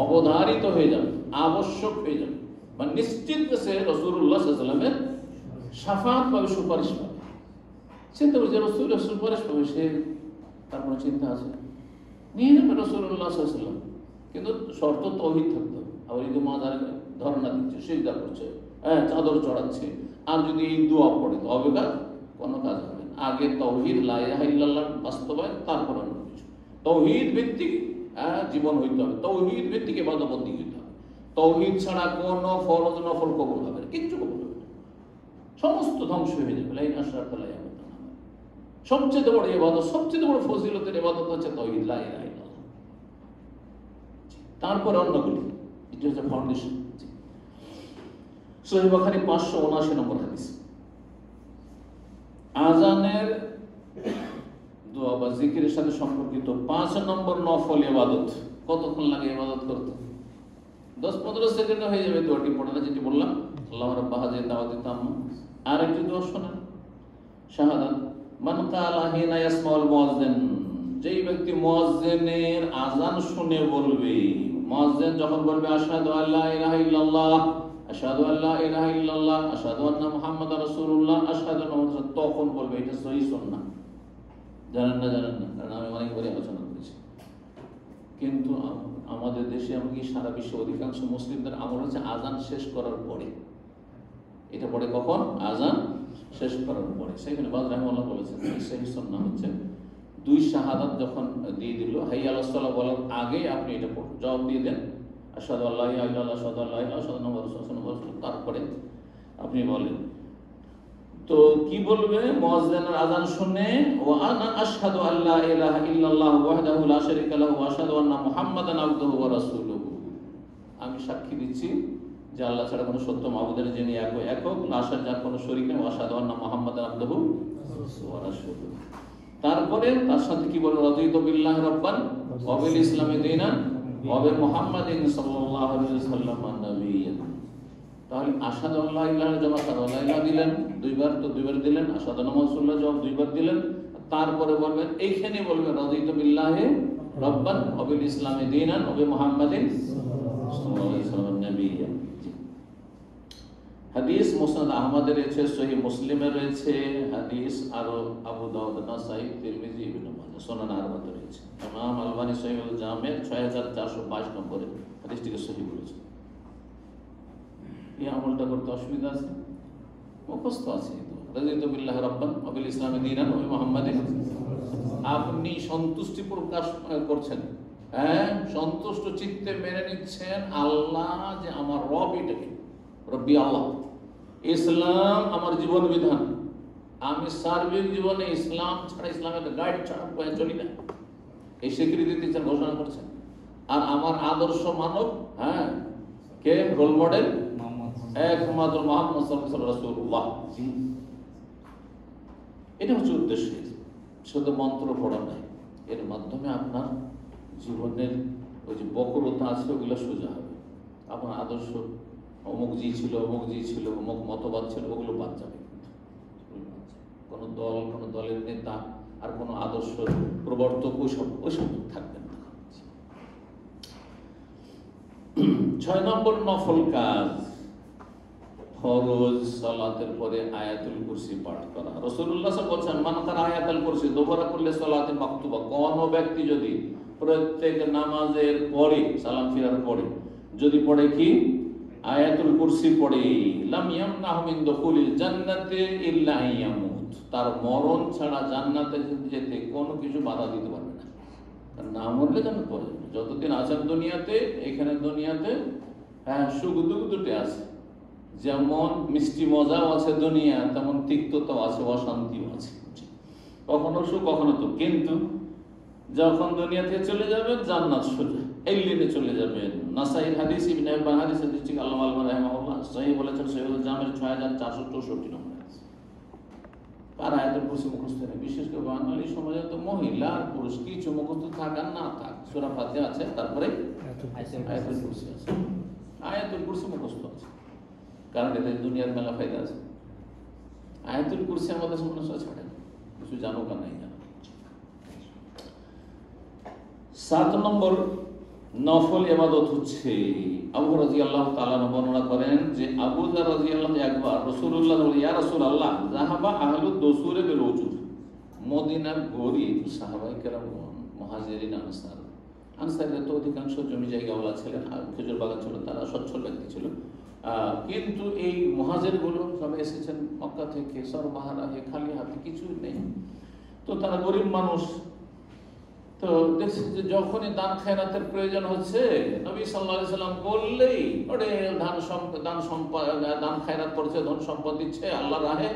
অবধারিত হয়ে যাবে, আবশ্যক হয়ে যাবে। মানে নিশ্চিত সে রাসূলুল্লাহ সাল্লাল্লাহু আলাইহি ওয়াসাল্লামের শাফাআত পাবে, সুপারিশ পাবে। চিন্তা করে যে রাসূলের সুপারিশ পাবে, সে তার কোনো চিন্তা আছে? নিয়ে যাবে রাসূলুল্লাহ সাল্লাল্লাহু আলাইহি ওয়াসাল্লাম, কিন্তু শর্ত তাওহীদ থাকতে হবে। আবার এই যে মাজারে ধর্ণা দিচ্ছে, সিজদা করছে, চাদর চড়াচ্ছে, আর যদি এই দোয়া পড়ে তো হবে কাজ? কোনো কাজ হবে না। আগে তাওহীদ, লা ইলাহা ইল্লাল্লাহ বাস্তবায়ন, তারপর অন্য কিছু। তাওহীদ ভিত্তিক জীবন হইতে হবে, তাওহীদ ভিত্তিক ইবাদত বন্দেগী হইতে হবে। তাওহীদ ছাড়া কোনো ফরজ নফল কবুল হবে না, কিচ্ছু কবুল হবে না, সমস্ত ধ্বংস হয়ে যাবে। লাইন আশরাকা লা ইয়ামুতুন। সবচেয়ে বড় ইবাদত, সবচেয়ে বড় ফজিলতের ইবাদত হচ্ছে তাওহীদ, লা ইলাহা ইল্লাল্লাহ। তারপর অন্যগুলি, এটা হচ্ছে ফাউন্ডেশন। সহিহ বুখারী 579 নম্বর হাদিস। আযানের দোয়া বা জিকিরের সাথে সম্পর্কিত 5 নম্বর নফল ইবাদত। কতক্ষণ লাগে ইবাদত করতে? 10-15 সেকেন্ডে হয়ে যাবে দোয়াটি পড়া, যেটি বললাম, আল্লাহ রাব্বা হাযিহি দাওয়াতি তাম্মা। আর একটি দোয়া শোনেন, শাহাদাত। মান কালা হিনা ইয়াসমাউল মুয়াজ্জিন, যেই ব্যক্তি মুয়াজ্জিনের আযান শুনে বলবে, মুয়াজ্জিন যখন বলবে আশহাদু আল্লা ইলাহা ইল্লাল্লাহ আশহাদু আল্লা ইলাহা ইল্লাল্লাহ, আশহাদু আন্না মুহাম্মাদার রাসূলুল্লাহ, আশহাদু আন্না মুহাম্মাদার, তখন বলবে এটা সহিহ সুন্নাহ। জানেন না? কারণ আমি অনেকবারই আলোচনা করেছি। কিন্তু আমাদের দেশে, এমনকি সারা বিশ্বে অধিকাংশ মুসলিমদের আমল হচ্ছে আজান শেষ করার পরে। এটা পড়ে কখন? আজান শেষ করার পরে। সেখানে বাজ রাহিমাহুল্লাহ বলেছেন সহিহ সুন্নাহ হচ্ছে দুই শাহাদাত যখন দিয়ে দিল, হাইয়া আলাস সালাহ বলার আগে আপনি এটা পড়ুন, জবাব দিয়ে দেন আশহাদু আল্লা ইলাহা ইল্লাল্লাহ, আশহাদু আল্লা ইলাহা ইল্লাল্লাহ, আশহাদু আন্না মুহাম্মাদার রাসূলুল্লাহ, তারপরে আপনি বলেন। তো কি বলবে মুয়াজ্জিনের আযান শুনে? ওয়া আনা আশহাদু আল্লা ইলাহা ইল্লাল্লাহ ওয়াহদাহু লা শারীকা লাহু ওয়া আশহাদু আন্না মুহাম্মাদান আবদুহু ওয়া রাসূলুহু। আমি সাক্ষী দিচ্ছি যে আল্লাহ ছাড়া কোনো সত্য মাবুদের যিনি একক, আশার যার কোনো শরীক নেই, ওয়া আশহাদু আন্না মুহাম্মাদান আবদুহু ওয়া রাসূলুহু। তারপরে তার সাথে কি বলবো? রাদিতু বিল্লাহি রাব্বান ওয়া বিল ইসলামি দীনান ওয়া বি মুহাম্মাদিন সাল্লাল্লাহু আলাইহি ওয়াসাল্লাম নবিয়্যান। তাহলে আশহাদু আল্লা ইলাহা ইল্লাল্লাহ, আশহাদু আল্লা ইলাহা দিলেন দুইবার, তো দুইবার দিলেন। আশহাদু আন্না মুহাম্মাদুর রাসূলুল্লাহ জবাব দুইবার দিলেন। তারপরে বলবেন, এইখানে বলবেন রাদিতু বিল্লাহি রাব্বান ওয়া বিল ইসলামি দীনান ওয়া বি মুহাম্মাদিন সাল্লাল্লাহু আলাইহি ওয়াসাল্লাম নবিয়্যান। হাদিস মুসনাদ আহমদে রয়েছে, সহিহ মুসলিমে রয়েছে হাদিস, আরো আবু দাউদ, নাসাই, তিরমিজি, ইবনে মাজাহ, সুনান আরবাতে রয়েছে। ইমাম আলবানী সহিহুল জামে 6422 নম্বরে হাদিসটিকে সহিহ বলেছেন। এই আমলটা করতে অসুবিধা আছে? মুখস্থ আছে তো, রাদিতু বিল্লাহি রাব্বান ওয়া বিল ইসলামি দীনান ওয়া মুহাম্মাদিন। আপনি সন্তুষ্টি প্রকাশ করছেন, হ্যাঁ, সন্তুষ্ট চিত্তে মেনে নিচ্ছেন আল্লাহ যে আমার রব, এটাকে রব্বি আল্লাহ, ইসলাম আমার জীবন বিধান, আমি সার্বিক জীবনে ইসলাম ছাড়া, ইসলামের গাইড ছাড়া চলি না, এই স্বীকৃতি দিচ্ছেন, ঘোষণা করছেন। আর আমার আদর্শ মানব, হ্যাঁ, কে? রোল মডেল একমাত্র মুহাম্মদ সাল্লাল্লাহু আলাইহি রাসূলুল্লাহ। এটা হচ্ছে উদ্দেশ্য। শুধু মন্ত্র পড়া নাই, এর মাধ্যমে আপনার জীবনের ওই যে বক্রতা আছে ওগুলো সোজা হবে। আপনার আদর্শ অমুক জি ছিল, অমুক জি ছিল, অমুক মতবাদ ছিল, ওগুলো বাদ যাবে। কোনো দল, কোনো দলের নেতা আর কোনো আদর্শ প্রবর্তক ওইসব থাকবেন না। 6 নম্বর নফল কাজ, ফরজ সালাতের পরে আয়াতুল কুরসি পাঠ করা। রাসূলুল্লাহ সাল্লাল্লাহু আলাইহি ওয়াসাল্লাম বলেছেন, মান কারা আয়াতুল কুরসি দুবারা করলে সালাতে মাকতুবা, কোন ব্যক্তি যদি প্রত্যেক নামাজের পরে, সালাম ফিরার পরে যদি পড়ে কি আয়াতুল কুরসি পড়ে, লাম ইয়ামনাহু মিন দুখুলিল জান্নাতি ইল্লা ইয়ামুত, তার মরণ ছাড়া জান্নাতে যেতে কোনো কিছু বাধা দিতে পারবে না। কারণ না মরলে জান্নাত পাওয়া যাবে। যতদিন আছেন দুনিয়াতে, এখানে দুনিয়াতে হ্যাঁ সুখ দুঃখ দুটো আছে, যেমন মিষ্টি মজাও আছে দুনিয়া, তেমন তিক্ততাও আছে, অশান্তিও আছে, কখনো সুখ কখনো তো। কিন্তু যখন দুনিয়া থেকে চলে যাবেন, জান্নাত সোজা এই লিনে চলে যাবেন। নাসাইর হাদিস, ইবনে হিব্বান হাদিস, হাদিসটি আল্লামা আলবানী রাহিমাহুল্লাহ সহিহ বলেছেন, সহিহুল জামের 6464 নম্বর। আর আয়াতুল কুরসি মুখস্থ নেই, বিশেষ করে বাঙালি সমাজে তো মহিলা আর পুরুষ কিছু মুখস্থ থাক আর না থাক, সূরা ফাতিহা আছে, তারপরে আয়াতুল কুরসি আছে। আয়াতুল কুরসি মুখস্থ আছে, কারণ এতে দুনিয়ার মেলা ফায়দা আছে। আয়াতুল কুরসি আমাদের সমস্যা ছাড়ে না, কিছু জানো বা নাই জানো। 7 নম্বর নফল ইবাদত হচ্ছে, আবু রাদিয়াল্লাহু তাআলা বর্ণনা করেন যে আবু যার রাদিয়াল্লাহু একবার রাসূলুল্লাহ বলে, ইয়া রাসূলুল্লাহ, যাহাবা আহলুদ দুসুরে বিল উজুর, মদিনার গরীব সাহাবায়ে কেরাম, মুহাজিরিন, আনসারীরা তো অধিকাংশ জমি জায়গাওয়ালা ছিলেন, আর খেজুর বাগান ছিল, তারা সচ্ছল ব্যক্তি ছিল। কিন্তু এই মুহাজিরগুলো সবাই এসেছেন মক্কা থেকে, সরবাহারা হয়ে, খালি হাতে, কিছু নেই। তো তারা গরিব মানুষ, তো দেখছি যে যখনই দান খেরাতের প্রয়োজন হচ্ছে, নবী সাল্লাল্লাহু আলাইহি সাল্লাম বললেই ওরে দান খেরাত করছে, ধন সম্পদ দিচ্ছে আল্লাহর রাহে।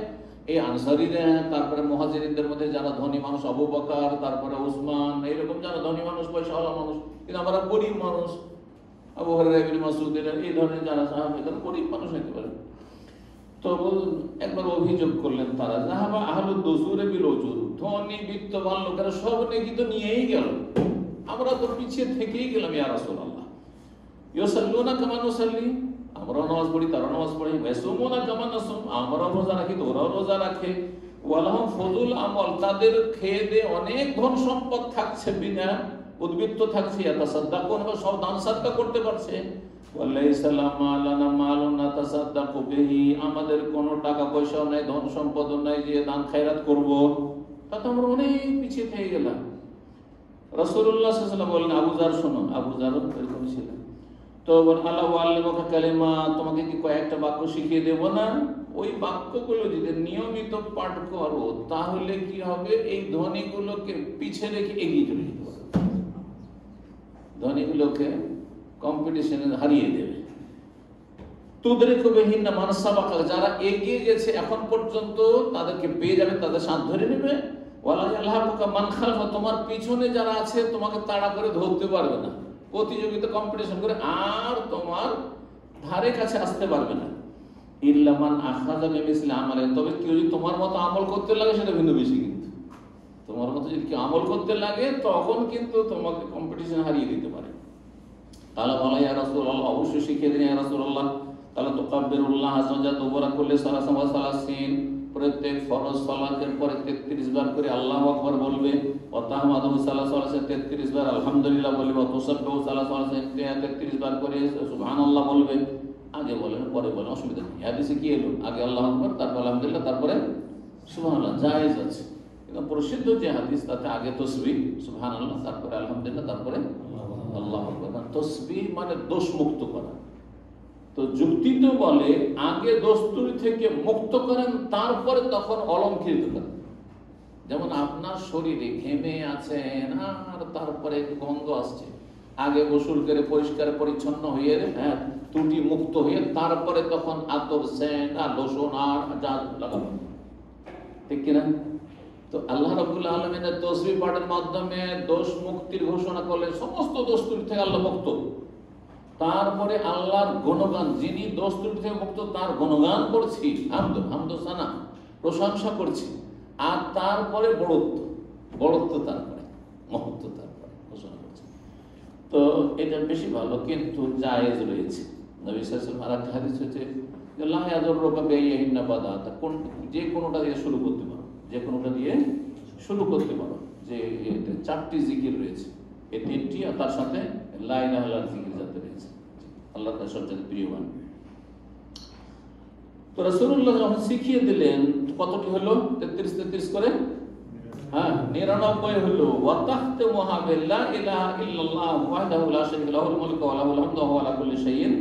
এই আনসারীরা, তারপরে মুহাজিরিনদের মধ্যে যারা ধনী মানুষ, আবু বকর, তারপরে উসমান, এইরকম যারা ধনী মানুষ, পয়সাওয়ালা মানুষ, কিন্তু আমরা গরিব মানুষ, আবু হুরায়রা, ইবনে মাসউদ, এই ধরনের যারা সাহাবী, তারা গরিব মানুষ হতে পারে। তো একবার অভিযোগ করলেন তারা, যাহাবা আহলুদ দুসুরে বিল উজুর, ধনী বিত্তবান লোকেরা সব নেকি তো নিয়েই গেল, আমরা তো পিছিয়ে থেকেই গেলাম। ইয়া রাসূলুল্লাহ, ইউসাল্লুনা কামা নুসাল্লি, আমরাও নামাজ পড়ি, তারাও নামাজ পড়ে, ওয়াসুমুনা কামা নাসুম, আমরাও রোজা রাখি, ওরাও রোজা রাখে, ওয়ালাহুম ফুযুল আমল, তাদের খেয়ে দিয়ে অনেক ধন সম্পদ থাকছে, বিনা উদ্বৃত্ত থাকছে, ইয়াতাসাদ্দাকুন, সব দান সাদকা করতে পারছে, আমাদের কোনো টাকা পয়সাও নাই, ধন সম্পদ নাই যে দান খায়রাত করব, তাতে আমরা অনেক পিছিয়ে থেকে গেলাম। রাসূলুল্লাহ সাল্লাল্লাহু আলাইহি ওয়াসাল্লাম বললেন, আবু যার শোনো, আবু যার এরকম ছিলেন। তো আল্লাহ ওয়াল্লিমুকা কালিমা, তোমাকে কি কয়েকটা বাক্য শিখিয়ে দেব না? ওই বাক্যগুলো যদি নিয়মিত পাঠ করো তাহলে কি হবে, এই ধনীগুলোকে পিছে রেখে এগিয়ে চলে যেতে পারবে, ধনীগুলোকে কম্পিটিশনে হারিয়ে দেবে। তুদরিকু বিহিন্না মান সাবাকা, যারা এগিয়ে গেছে এখন পর্যন্ত তাদেরকে পেয়ে যাবে, তাদের সাথ ধরে নেবে। ওয়ালা ইয়ালহাকুকা মান খালফা, তোমার পিছনে যারা আছে তোমাকে তাড়া করে ধরতে পারবে না, প্রতিযোগিতা কম্পিটিশন করে আর তোমার ধারে কাছে আসতে পারবে না। ইল্লা মান আখাযা বিমিসলি আমালে, তবে কেউ যদি তোমার মতো আমল করতে লাগে সেটা ভিন্ন বিষয়। কিন্তু তোমার মতো যদি কেউ আমল করতে লাগে তখন কিন্তু তোমাকে কম্পিটিশন হারিয়ে দিতে পারে। তাহলে বলা ইয়া রাসূলুল্লাহ, অবশ্যই শিখিয়ে দিন ইয়া রাসূলুল্লাহ। তাহলে তুকাব্বিরুল্লাহ আযজা ওয়া জাল্লা দুবরা কুল্লি সালাসান ওয়া সালাসিন, প্রত্যেক ফরজ সালাতের পরে 33 বার করে আল্লাহু আকবার বলবে। ওয়া তাহমাদুহু সালাসান 33 বার আলহামদুলিল্লাহ বলবে। ওয়া তুসাব্বিহু সালাসান 33 বার করে সুবহানাল্লাহ বলবে। আগে বলেন পরে বলেন, অসুবিধা নেই। হাদিসে কি এলো, আগে আল্লাহু আকবার, তারপর আলহামদুলিল্লাহ, তারপরে সুবহানাল্লাহ, জায়েজ আছে। কিন্তু প্রসিদ্ধ যে হাদিস তাতে আগে তাসবিহ সুবহানাল্লাহ, তারপরে আলহামদুলিল্লাহ, তারপরে আল্লাহু আকবার। তাসবিহ মানে দোষ মুক্ত করা। তো যুক্তিতে বলে আগে দস্তুরি থেকে মুক্ত করেন, তারপরে তখন অলঙ্কৃত করেন। যেমন আপনার শরীরে ঘেমে আছেন আর তারপরে গন্ধ আসছে, আগে গোসল করে পরিষ্কার পরিচ্ছন্ন হয়ে ত্রুটি মুক্ত হয়ে তারপরে তখন আতর, সেন্ট আর লোশন আর যা লাগাবেন, ঠিক কিনা? তো আল্লাহ রাব্বুল আলামিনের তাসবিহ পাঠের মাধ্যমে দোষ মুক্তির ঘোষণা করলেন, সমস্ত দোষ ত্রুটি থেকে আল্লাহ মুক্ত। তারপরে আল্লাহর গুণগান, যিনি দোষ ত্রুটি থেকে মুক্ত তার গুণগান করছি, হামদ সানা, প্রশংসা করছি। আর তারপরে বড়ত্ব তারপরে মহত্ব তারপরে ঘোষণা করছে। তো এটা বেশি ভালো, কিন্তু জায়েজ রয়েছে। নবী সাল্লাল্লাহু আলাইহি ওয়াসাল্লাম আরেকটা হাদিস হচ্ছে যে লা ইয়াদুররুকা বিআইহিন্না বাদাত, যে কোনোটা দিয়ে শুরু করতে পারো, যে কোনোটা দিয়ে শুরু করতে পারো। যে 4টি জিকির রয়েছে, এই 3টি আর তার সাথে লা ইলাহা ইল্লাল্লাহ জিকির যাতে রয়েছে, আল্লাহর কাছে সবচেয়ে প্রিয়বান। তো রাসূলুল্লাহ যখন শিখিয়ে দিলেন, কতটি হলো? 33 করে, 99 হলো। ওয়া তাখতামুহা বিলা ইলাহা ইল্লাল্লাহ ওয়াহদাহু লা শারীকা লাহুল মুলকু ওয়া লাহুল হামদু ওয়া হুয়া আলা কুল্লি শাইইন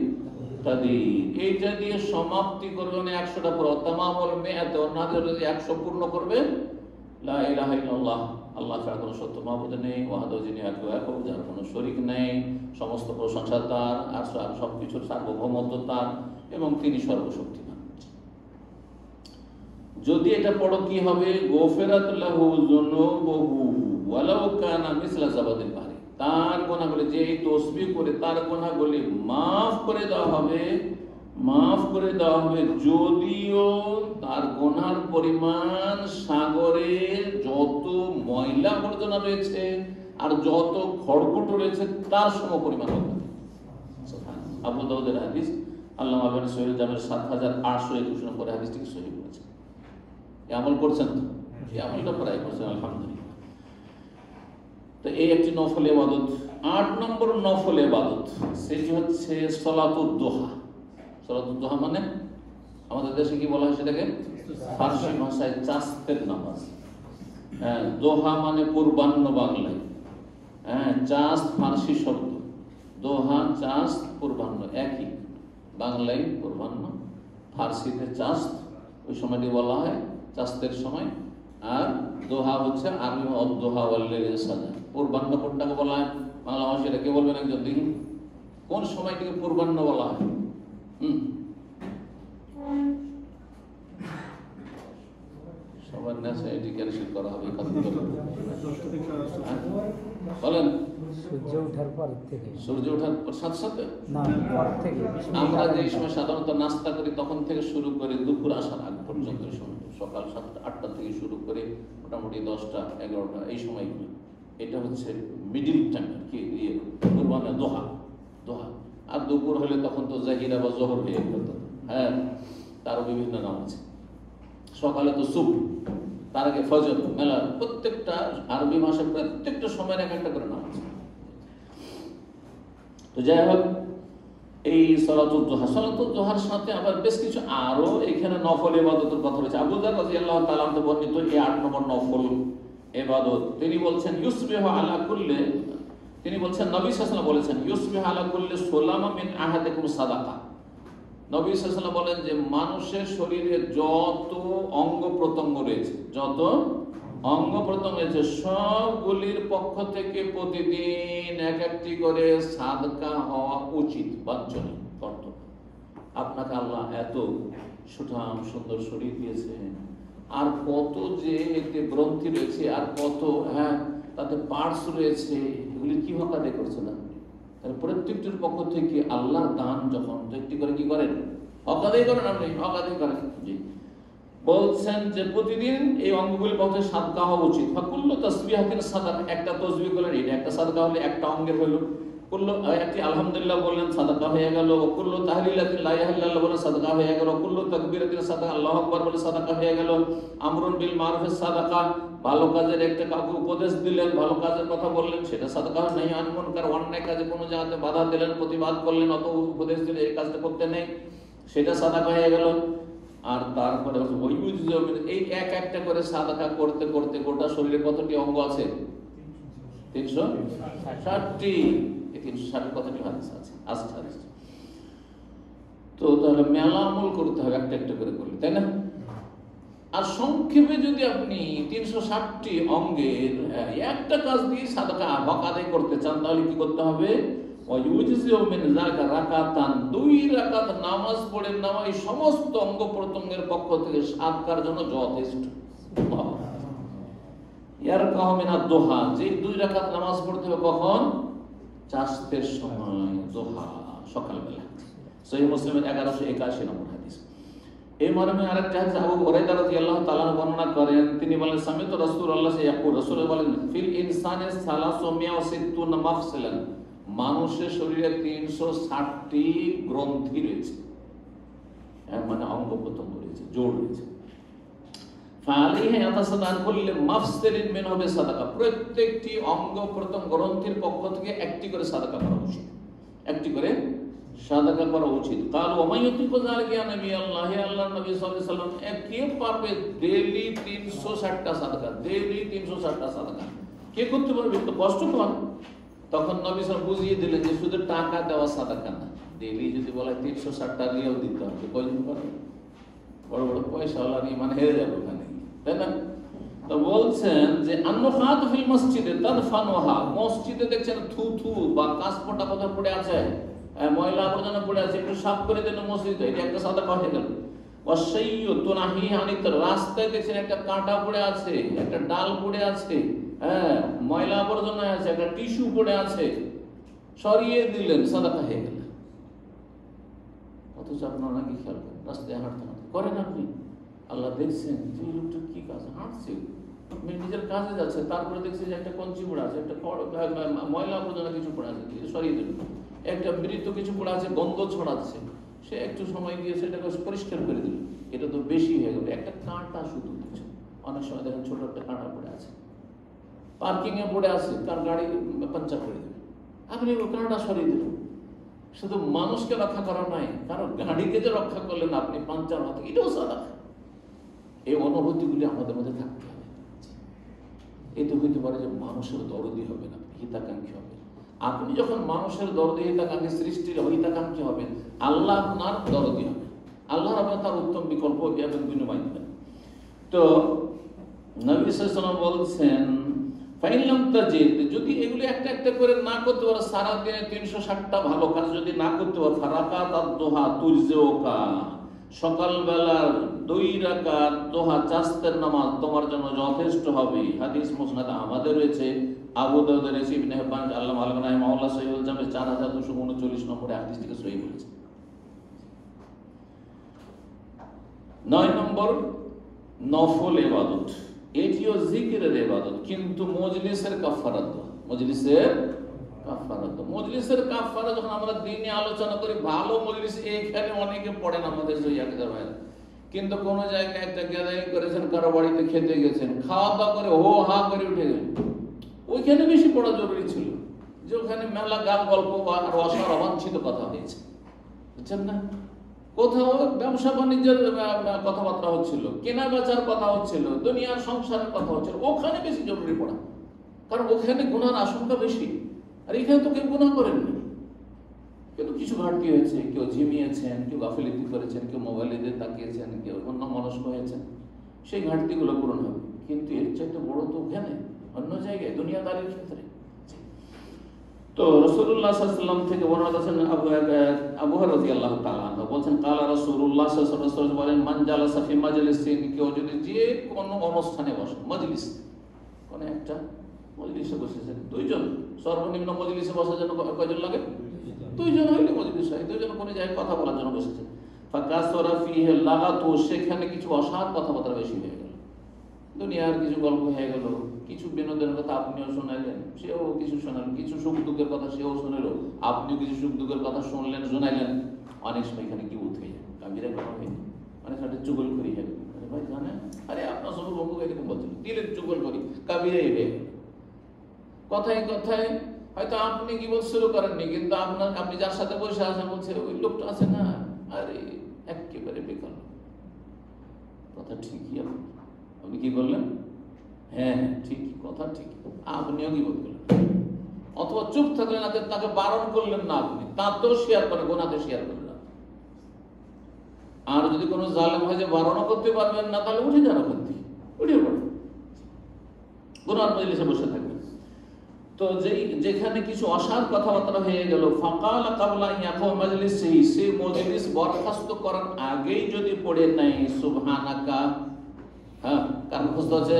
কাদির। এইটা দিয়ে সমাপ্তি করবে, মানে 100টা পুরো তামামুল মিআত, অন্যদের 100 পূর্ণ করবে। লা ইলাহা ইল্লাল্লাহ, আল্লাহ ছাড়া কোনো সত্য মাবুদ নেই, ওয়াহদাহু, যিনি এক, যার কোনো শরীক নেই, সমস্ত প্রশংসা তার, আর সবকিছুর সার্বভৌমত্ব তার, এবং তিনি সর্বশক্তিমান। যদি এটা পড়ো কি হবে? গফিরাত লাহু যুনুবুহু ওয়ালাউ কানা মিসলা যাবাদিল বাহরি, তার গুনাহগুলি, যে এই তাসবিহ করে তার গুনাহগুলি মাফ করে দেওয়া হবে, মাফ করে দেওয়া হবে, যদিও তার গুনার পরিমাণ সাগরের যত ময়লা আবর্জনা রয়েছে আর যত খড়কুটো রয়েছে তার সম পরিমাণ হবে। আবু দাউদের হাদিস, আল্লামা আলবানী সহিহ জামের 7821 নম্বর হাদিসটিকে সহিহ করেছেন। এই আমল করছেন তো? এই আমলটা প্রায় করছেন, আলহামদুলিল্লাহ। তো এই একটি নফল ইবাদত। 8 নম্বর নফল ইবাদত, সেটি হচ্ছে সালাতুদ দুহা। সালাতুদ দুহা মানে আমাদের দেশে কি বলা হয় সেটাকে? ফার্সি ভাষায় চাস্তের নামাজ। দোহা মানে পূর্বাহ্ন বাংলায়, চাস্ত ফার্সি শব্দ, দোহা চাস্ত পূর্বাহ্ন একই, বাংলায় পূর্বাহ্ন, ফার্সিতে চাস্ত, ওই সময়টি বলা হয় চাস্তের সময়। আর দোহা হচ্ছে আরবি দোহা ওয়াল্লাইলি সাজা। পূর্বাহ্ন কোনটাকে বলা হয় বাংলা ভাষায়? এটা কে বলবেন একজন দেখি, কোন সময়টিকে পূর্বাহ্ন বলা হয়? সবার নেশা এটি ক্যান্সেল করা হবে, বলেন। সূর্য ওঠার পর থেকে, সূর্য ওঠার সাথে সাথে না, পর থেকে। আমরা যে সময় সাধারণত নাস্তা করি তখন থেকে শুরু করে দুপুর আসার আগ পর্যন্ত সময়, সকাল 7-8টা থেকে শুরু করে মোটামুটি 10টা-11টা, এই সময়গুলো, এটা হচ্ছে মিডিল টাইম আর কি, পূর্বাহ্ন দোহা। আর দুপুর হলে তখন তো জাহিরা বা জোহর হয়ে গেল। তারও বিভিন্ন নাম আছে। সকালে তো সুবহ, তার আগে ফজর, মেলা, প্রত্যেকটা আরবি ভাষায় প্রত্যেকটা সময়ের এক একটা করে নাম আছে। তো যাই হোক, এই সালাতুল দুহার সাথে আবার বেশ কিছু আরো এখানে নফল ইবাদতের কথা রয়েছে। আবু যর রাদিয়াল্লাহু তাআলা আনহু বর্ণিত এই 8 নম্বর নফল ইবাদত, তিনি বলছেন ইউসবিহু আলা কুল্লি, তিনি বলছেন নবী সাল্লাল্লাহু আলাইহি ওয়াসাল্লাম বলেছেন ইউসবিহু আলা কুল্লি সুলামা মিন আহাদিকুম সাদাকা। নবী সাল্লাল্লাহু আলাইহি ওয়াসাল্লাম বলেন যে মানুষের শরীরে যত অঙ্গ প্রত্যঙ্গ রয়েছে, যত অঙ্গ প্রত্যঙ্গ রয়েছে সবগুলির পক্ষ থেকে প্রতিদিন এক একটি করে সাদকা হওয়া উচিত, বাঞ্ছনীয়, কর্তব্য। আপনাকে আল্লাহ এত সুঠাম সুন্দর শরীর দিয়েছেন, আর কত যে একটি গ্রন্থি রয়েছে, আর কত তাতে পার্টস রয়েছে, এগুলি কি হক আদায় করছেন আপনি? তাহলে প্রত্যেকটির পক্ষ থেকে আল্লাহর দান যখন একটি করে কি করেন, হক আদায় করেন, আপনি হক আদায় করেন। জি, বলছেন যে প্রতিদিন এই অঙ্গগুলির পক্ষে সাদকা হওয়া উচিত। ফাকুল্লু তাসবিহাতিন সাদাকা, একটা তাসবিহ করলেন এটা একটা সাদকা হলো, একটা অঙ্গের হলো। কুল্লু একটি আলহামদুলিল্লাহ বললেন সাদকা হয়ে গেল। কুল্লু তাহলিলাতিন লা ইলাহা ইল্লাল্লাহ বলে সাদকা হয়ে গেল। কুল্লু তাকবীরাতিন সাদাকা, আল্লাহু আকবার বলে সাদকা হয়ে গেল। আমরুন বিল মারুফিস সাদাকা, ভালো কাজের একটা কাউকে উপদেশ দিলেন, ভালো কাজের কথা বললেন, সেটা সাদকা হয়। নাহি আনিল মুনকার, অন্যায় কাজে কোনো জায়গাতে বাধা দিলেন, প্রতিবাদ করলেন, অত উপদেশ দিলেন এই কাজটা করতে নেই, সেটা সাদকা হয়ে গেল। আর তারপরে এই এক একটা করে সাদাকা করতে করতে গোটা শরীরে কতটি অঙ্গ আছে? 360টি। 360 কতটি হাদিস আছে? আসছে হাদিস। তো তাহলে মেলা আমল করতে হবে একটা একটা করে করলে, তাই না? আর সংক্ষেপে যদি আপনি 360টি অঙ্গের একটা কাজ দিয়ে সাদাকা হক আদায় করতে চান, তাহলে কি করতে হবে? দুই রাকাত নামাজ পড়ে নেওয়া এই সমস্ত অঙ্গ প্রত্যঙ্গের পক্ষ থেকে সাদকার জন্য যথেষ্ট। ইয়ার কাহমিনা দোহা, যে 2 রাকাত নামাজ পড়তে হবে কখন? চাষতের সময়, দোহা, সকালবেলা। সহিহ মুসলিমের 1181 নম্বর হাদিস। এই মর্মে আরেকটা হাদিস আবু হুরায়রা রাদিয়াল্লাহু তাআলা বর্ণনা করেন, তিনি বলেন সামিতু রাসূলুল্লাহ ইয়াকুল, রাসূল বলেন ফিল ইনসানে 360 মাফসালান, মানুষের শরীরে 360টি গ্রন্থি রয়েছে, মানে অঙ্গ প্রত্যঙ্গ রয়েছে, জোড় রয়েছে। ফালাইহি ইয়াতাসাদান কুল্লি মাফসালিন মিনহু বিসাদাকা, প্রত্যেকটি অঙ্গ প্রত্যঙ্গ গ্রন্থির পক্ষ থেকে একটি করে সাদাকা করা উচিত, একটি করে সাদাকা করা উচিত। কাল ওয়া মাইয়ুতিকু যালিকা ইয়া নবী আল্লাহ, হে আল্লাহর নবী সাল্লাল্লাহু আলাইহি ওয়াসাল্লাম, কে পারবে ডেইলি 360টা সাদাকা, ডেইলি 360টা সাদাকা কে করতে পারবে? তো কষ্ট কর। তখন নবী সাল্লাল্লাহু বুঝিয়ে দিলেন যে শুধু টাকা দেওয়া সাদাকা না, ডেইলি যদি বলে 360টা রিয়াল দিতে হবে, কয়জন পারবে? বড় বড় পয়সাওয়ালা ইমান হেরে যাবে ওখানে, তাই না? তো বলছেন যে আন্নফাত ফিল মসজিদে তাদফানুহা, মসজিদে দেখছেন থুথু বা কাঁচপটা কথা পড়ে আছে, ময়লা আবর্জনা পড়ে আছে, একটু সাফ করে দেন মসজিদে, এটা একটা সাদাকা হয়ে গেল। ওয়াসাইয়্যু তুনাহি আনিত, রাস্তায় দেখছেন একটা কাঁটা পড়ে আছে, একটা ডাল পড়ে আছে, ময়লা আবর্জনা আছে, একটা টিস্যু পড়ে আছে, সরিয়ে দিলেন, সাদাকা হয়ে গেল। অথচ আপনারা নাকি খেয়াল করেন, রাস্তায় হাঁটতে হাঁটতে করেন আপনি, আল্লাহ দেখছেন যে লোকটা কি কাজ হাঁটছে, নিজের কাজে যাচ্ছে, তারপরে দেখছে যে একটা কঞ্চি পড়ে আছে, একটা ময়লা আবর্জনা কিছু পড়ে আছে, সরিয়ে দিল। একটা মৃত কিছু পড়ে আছে, গন্ধ ছড়াচ্ছে, সে একটু সময় দিয়ে সেটাকে পরিষ্কার করে দিল। এটা তো বেশি হয়ে গেল। একটা কাঁটা শুধু দিচ্ছে, অনেক সময় দেখেন ছোট একটা কাঁটা পড়ে আছে, পার্কিং এ পড়ে আছে, তার গাড়ি পাঞ্চার করে দেবে, আপনি ওই কাঁটা সরিয়ে দিলেন। শুধু মানুষকে রক্ষা করা নয়, কারণ গাড়িকে যে রক্ষা করলেন আপনি পাঞ্চার হতে, এটাও সাদাকা। এই অনুভূতিগুলি আমাদের মধ্যে থাকতে হবে। এতে হইতে পারে যে মানুষের দরদি হবে না, হিতাকাঙ্ক্ষী হবে। আপনি যখন মানুষের দরদি হিতাকাঙ্ক্ষী, সৃষ্টির হিতাকাঙ্ক্ষী হবেন, আল্লাহ আপনার দরদি হবে, আল্লাহ আপনার তার উত্তম বিকল্প এবং বিনিময় দেবেন। তো নবী সাল্লাল্লাহু আলাইহি ওয়াসাল্লাম বলছেন ফাইলাম তাজিদ, যদি এগুলি একটা একটা করে না করতে পারো, সারা দিনে 360টা ভালো কাজ যদি না করতে পারো, ফারাকাত আদ-দুহা তুরজিউকা, সকালবেলার 2 রাকাত দোহা চাস্তের নামাজ তোমার জন্য যথেষ্ট হবে। হাদিস মুসনাদ আমাদের রয়েছে, আবু দাউদের রয়েছে, ইবনে হিব্বান আল্লামা আল-বানী রাহিমাহুল্লাহ সহিহুল জামে 4239 নম্বরে হাদিস থেকে সহিহ বলেছে। 9 নম্বর নফল ইবাদত, এটিও জিকিরের ইবাদত, কিন্তু মজলিসের কাফারাত দোয়া, মজলিসের কাফারাত। মজলিসের কাফারা যখন আমরা দিনে আলোচনা করি, ভালো মজলিস এইখানে অনেকে পড়েন আমাদের জয়াকেদার ভাইরা, কিন্তু কোন জায়গায় একটা গ্যাদারিং করেছেন, কারো বাড়িতে খেতে গেছেন, খাওয়া দাওয়া করে হো হা করে উঠে গেলেন, ওইখানে বেশি পড়া জরুরি ছিল, যে ওখানে মেলা গান গল্প আর অসার অবাঞ্ছিত কথা হয়েছে। বুঝছেন না? কোথাও ব্যবসা বাণিজ্যের কথাবার্তা হচ্ছিল, কেনা বেচার কথা হচ্ছিল, দুনিয়ার সংসারের কথা হচ্ছিল, ওখানে বেশি জরুরি পড়া, কারণ ওখানে গুনার আশঙ্কা বেশি। আর এখানে তো কেউ গুনাহ করেননি, কিন্তু কিছু ঘাটতি হয়েছে, কেউ ঝিমিয়েছেন, কেউ গাফিলতি করেছেন, কেউ মোবাইলে দিয়ে তাকিয়েছেন, কেউ অন্য মনস্ক হয়েছেন, সেই ঘাটতিগুলো পূরণ হবে। কিন্তু এর চাইতে বড় তো ওখানে অন্য জায়গায় দুনিয়াদারির ক্ষেত্রে। তো রাসূলুল্লাহ সাল্লাল্লাহু আলাইহি ওয়াসাল্লাম থেকে বর্ণনা করেছেন আবু হুরায়রা রাদিয়াল্লাহু তাআলা আনহু বলেন, কালা রাসূলুল্লাহ সাল্লাল্লাহু আলাইহি ওয়াসাল্লাম বলেন, মান জালাসা ফি মাজলিসিন, কেউ যদি যে কোনো অনুষ্ঠানে বসে, মজলিস কোন একটা মজলিসে বসেছেন, দুইজন, সর্বনিম্ন মজলিসে বসার জন্য কয়জন লাগে? দুইজন হইলে মজলিস হয়, দুইজন কোনো জায়গায় কথা বলার জন্য বসেছে। ফাকাসরা ফিহি লাগাতু, সেখানে কিছু অসার কথাবার্তা বেশি হয়ে গেল, দুনিয়ার কিছু গল্প হয়ে গেল, কিছু বিনোদনের কথা আপনিও শোনাইলেন, সেও কিছু শোনালেন, কিছু সুখ দুঃখের কথা সেও শুনল, আপনিও কিছু সুখ দুঃখের কথা শুনলেন, শোনাইলেন। অনেক সময় এখানে কি উঠে যায়, কাবিরা কথা হয়নি, অনেক সময় চুগল করি যাবে, আরে ভাই জানেন, আরে আপনার সব বন্ধু এরকম বলছিল, দিলেন চুগল করি, কাবিরাই হয়ে গেল। কথায় কথায় হয়তো আপনি কি বল শুরু করেননি, কিন্তু আপনি যার সাথে বসে আছেন বলছে, ওই লোকটা আছে না, আরে একেবারে বেকার কথা। ঠিকই আপনি কি বললেন? হ্যাঁ হ্যাঁ ঠিকই, কথা ঠিকই, আপনিও কি বললেন? অথবা চুপ থাকলেন, তাকে বারণ করলেন না, আপনি তাতেও শেয়ার করে, গোনাতে শেয়ার করলেন না। আর যদি কোনো জালেম হয় যে বারণও করতে পারবেন না, তাহলে উঠে যান ওখান থেকে, উঠে পড়েন, গুনার মজলিসে বসে থাকবেন। তো যেখানে কিছু অসার কথাবার্তা হয়ে গেল, ফাকাল কাবলা ইয়াকুম মাজলিসি, সেই মজলিস বরখাস্ত করার আগেই যদি পড়ে নাই সুবহানাকা, হ্যাঁ কার মুখস্থ আছে?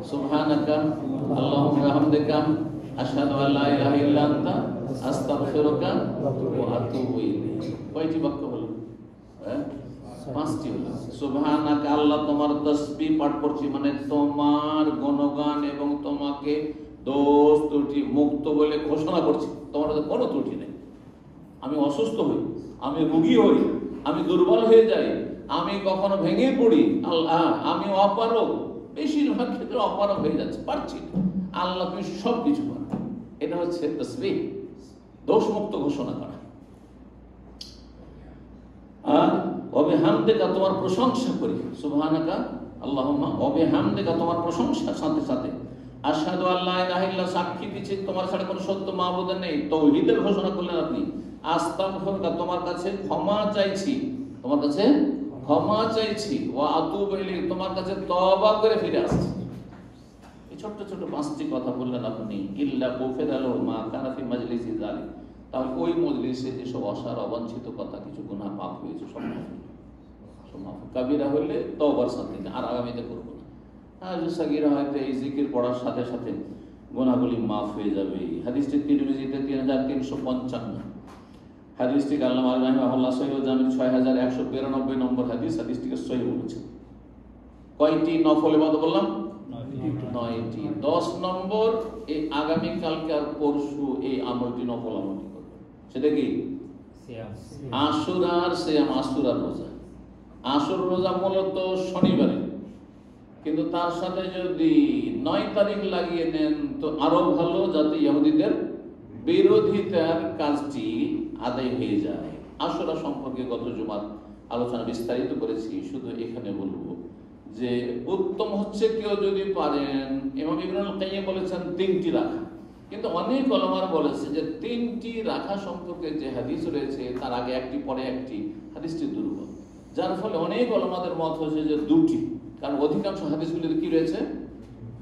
সুবহানাকা আল্লাহুম্মা হামদিকা আশহাদু আল্লা ইলাহা ইল্লা আনতা আস্তাগফিরুকা ওয়া আতুবু ইলাইক। কয়টি বাক্য হলো? হ্যাঁ, পাঁচটি হলো। সুবহানাকা, আল্লাহ তোমার তাসবিহ পাঠ করছি, মানে তোমার গুণগান এবং তোমাকে দোষ ত্রুটি মুক্ত বলে ঘোষণা করছি, তোমার কোনো ত্রুটি নেই। আমি অসুস্থ হই, আমি রোগী হই, আমি দুর্বল হয়ে যাই, আমি কখনো ভেঙে পড়ি, আল্লাহ আমি অপারগ, বেশিরভাগ ক্ষেত্রে অপারগ হয়ে যাচ্ছে, পারছি না, আল্লাহ তুমি সব কিছু পারো। এটা হচ্ছে তাসবিহ, দোষ মুক্ত ঘোষণা করা। আর অবিহামদিকা, তোমার প্রশংসা করি, সুবহানাকা আল্লাহুম্মা অবিহামদিকা, তোমার প্রশংসার সাথে সাথে আশহাদু আল্লা ইলাহা ইল্লা, সাক্ষী দিচ্ছি তোমার ছাড়া কোনো সত্য মাবুদ নেই, তাওহীদের ঘোষণা করলেন আপনি। আস্তাগফিরুকা, তোমার কাছে ক্ষমা চাইছি, তোমার কাছে ক্ষমা চাইছি। ওয়া আতুবু ইলাইক, তোমার কাছে তওবা করে ফিরে আসছি। এই ছোট ছোট পাঁচটি কথা বললেন আপনি। ইল্লা গুফিরা লাহু মা কানা ফি মাজলিসি যালিক, তাহলে ওই মজলিসে যেসব অসার অবাঞ্ছিত কথা, কিছু গুনাহ পাপ হয়েছে, সব মাফ। কাবিরা হইলে তওবার সাথে, আর আগামীতে করবো না। আর সাগীরা হয়তো এই জিকির পড়ার সাথে সাথে গুনাহগুলি মাফ হয়ে যাবে। হাদিসটি তিরমিজিতে 3355, হাদিসটি আল্লামা রাহিমাহুল্লাহ সহিহ জামিল 6192 নম্বর হাদিস, হাদিসটিকে সহিহ বলেছেন। কয়টি নফল ইবাদত বললাম? 9টি। 10 নম্বর, এই আগামী কালকে আর পরশু এই আমলটি, নফল আমলটি করবে। সেটা কি? আশুরার সিয়াম, আশুরার রোজা। আশুর রোজা মূলত শনিবারে, কিন্তু তার সাথে যদি 9 তারিখ লাগিয়ে নেন তো আরো ভালো, যাতে ইহুদিদের বিরোধিতার কাজটি আদায় হয়ে যায়। আশুরা সম্পর্কে গত জুমার আলোচনা বিস্তারিত করেছি, শুধু এখানে বলবো যে উত্তম হচ্ছে কেউ যদি পারেন, ইমাম ইবনুল কাইয়্যিম বলেছেন 3টি রাখা, কিন্তু অনেক ওলামারা বলেছে যে 3টি রাখা সম্পর্কে যে হাদিস রয়েছে তার আগে একটি পরে একটি, হাদিসটি দুর্বল, যার ফলে অনেক ওলামাদের মত হয়েছে যে 2টি, কারণ অধিকাংশ হাদিসগুলিতে কি রয়েছে?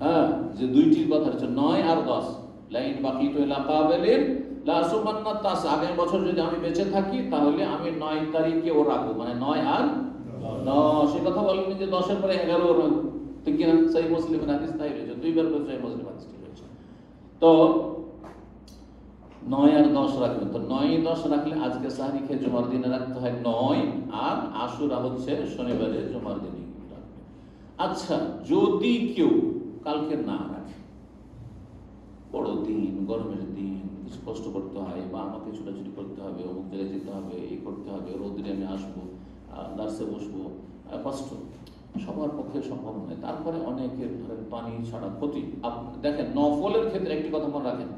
হ্যাঁ, যে 2টির কথা হচ্ছে 9 আর 10। লাইন বাকি তো লাকাবেলিন লা সুমান্না তাস, আগামী বছর যদি আমি বেঁচে থাকি তাহলে আমি 9 তারিখে ও রাখবো, মানে 9 আর 10। সে কথা বলেন যে 10-এর পরে 11 রাখবো, ঠিক কিনা? সহিহ মুসলিমের হাদিস তাই রয়েছে, 2বার করে সহিহ মুসলিম হাদিসটি রয়েছে। তো 9 আর 10 রাখবেন। তো 9-10 রাখলে আজকে সাহরি খেয়ে জুমার দিনে রাখতে হয় 9, আর আশুরা হচ্ছে শনিবারে জুমার দিনে রাখবে। আচ্ছা, যদি কেউ কালকে না রাখে, বড় দিন, গরমের দিন, কিছু কষ্ট করতে হয়, বা আমাকে ছোটাছুটি করতে হবে, অমুক জায়গায় যেতে হবে, এই করতে হবে, রোদ্রে আমি আসবো, দার্সে বসবো, কষ্ট, সবার আমার পক্ষে সম্ভব নয়। তারপরে অনেকের ধরেন পানি ছাড়া ক্ষতি। দেখেন, নফলের ক্ষেত্রে একটি কথা মনে রাখেন,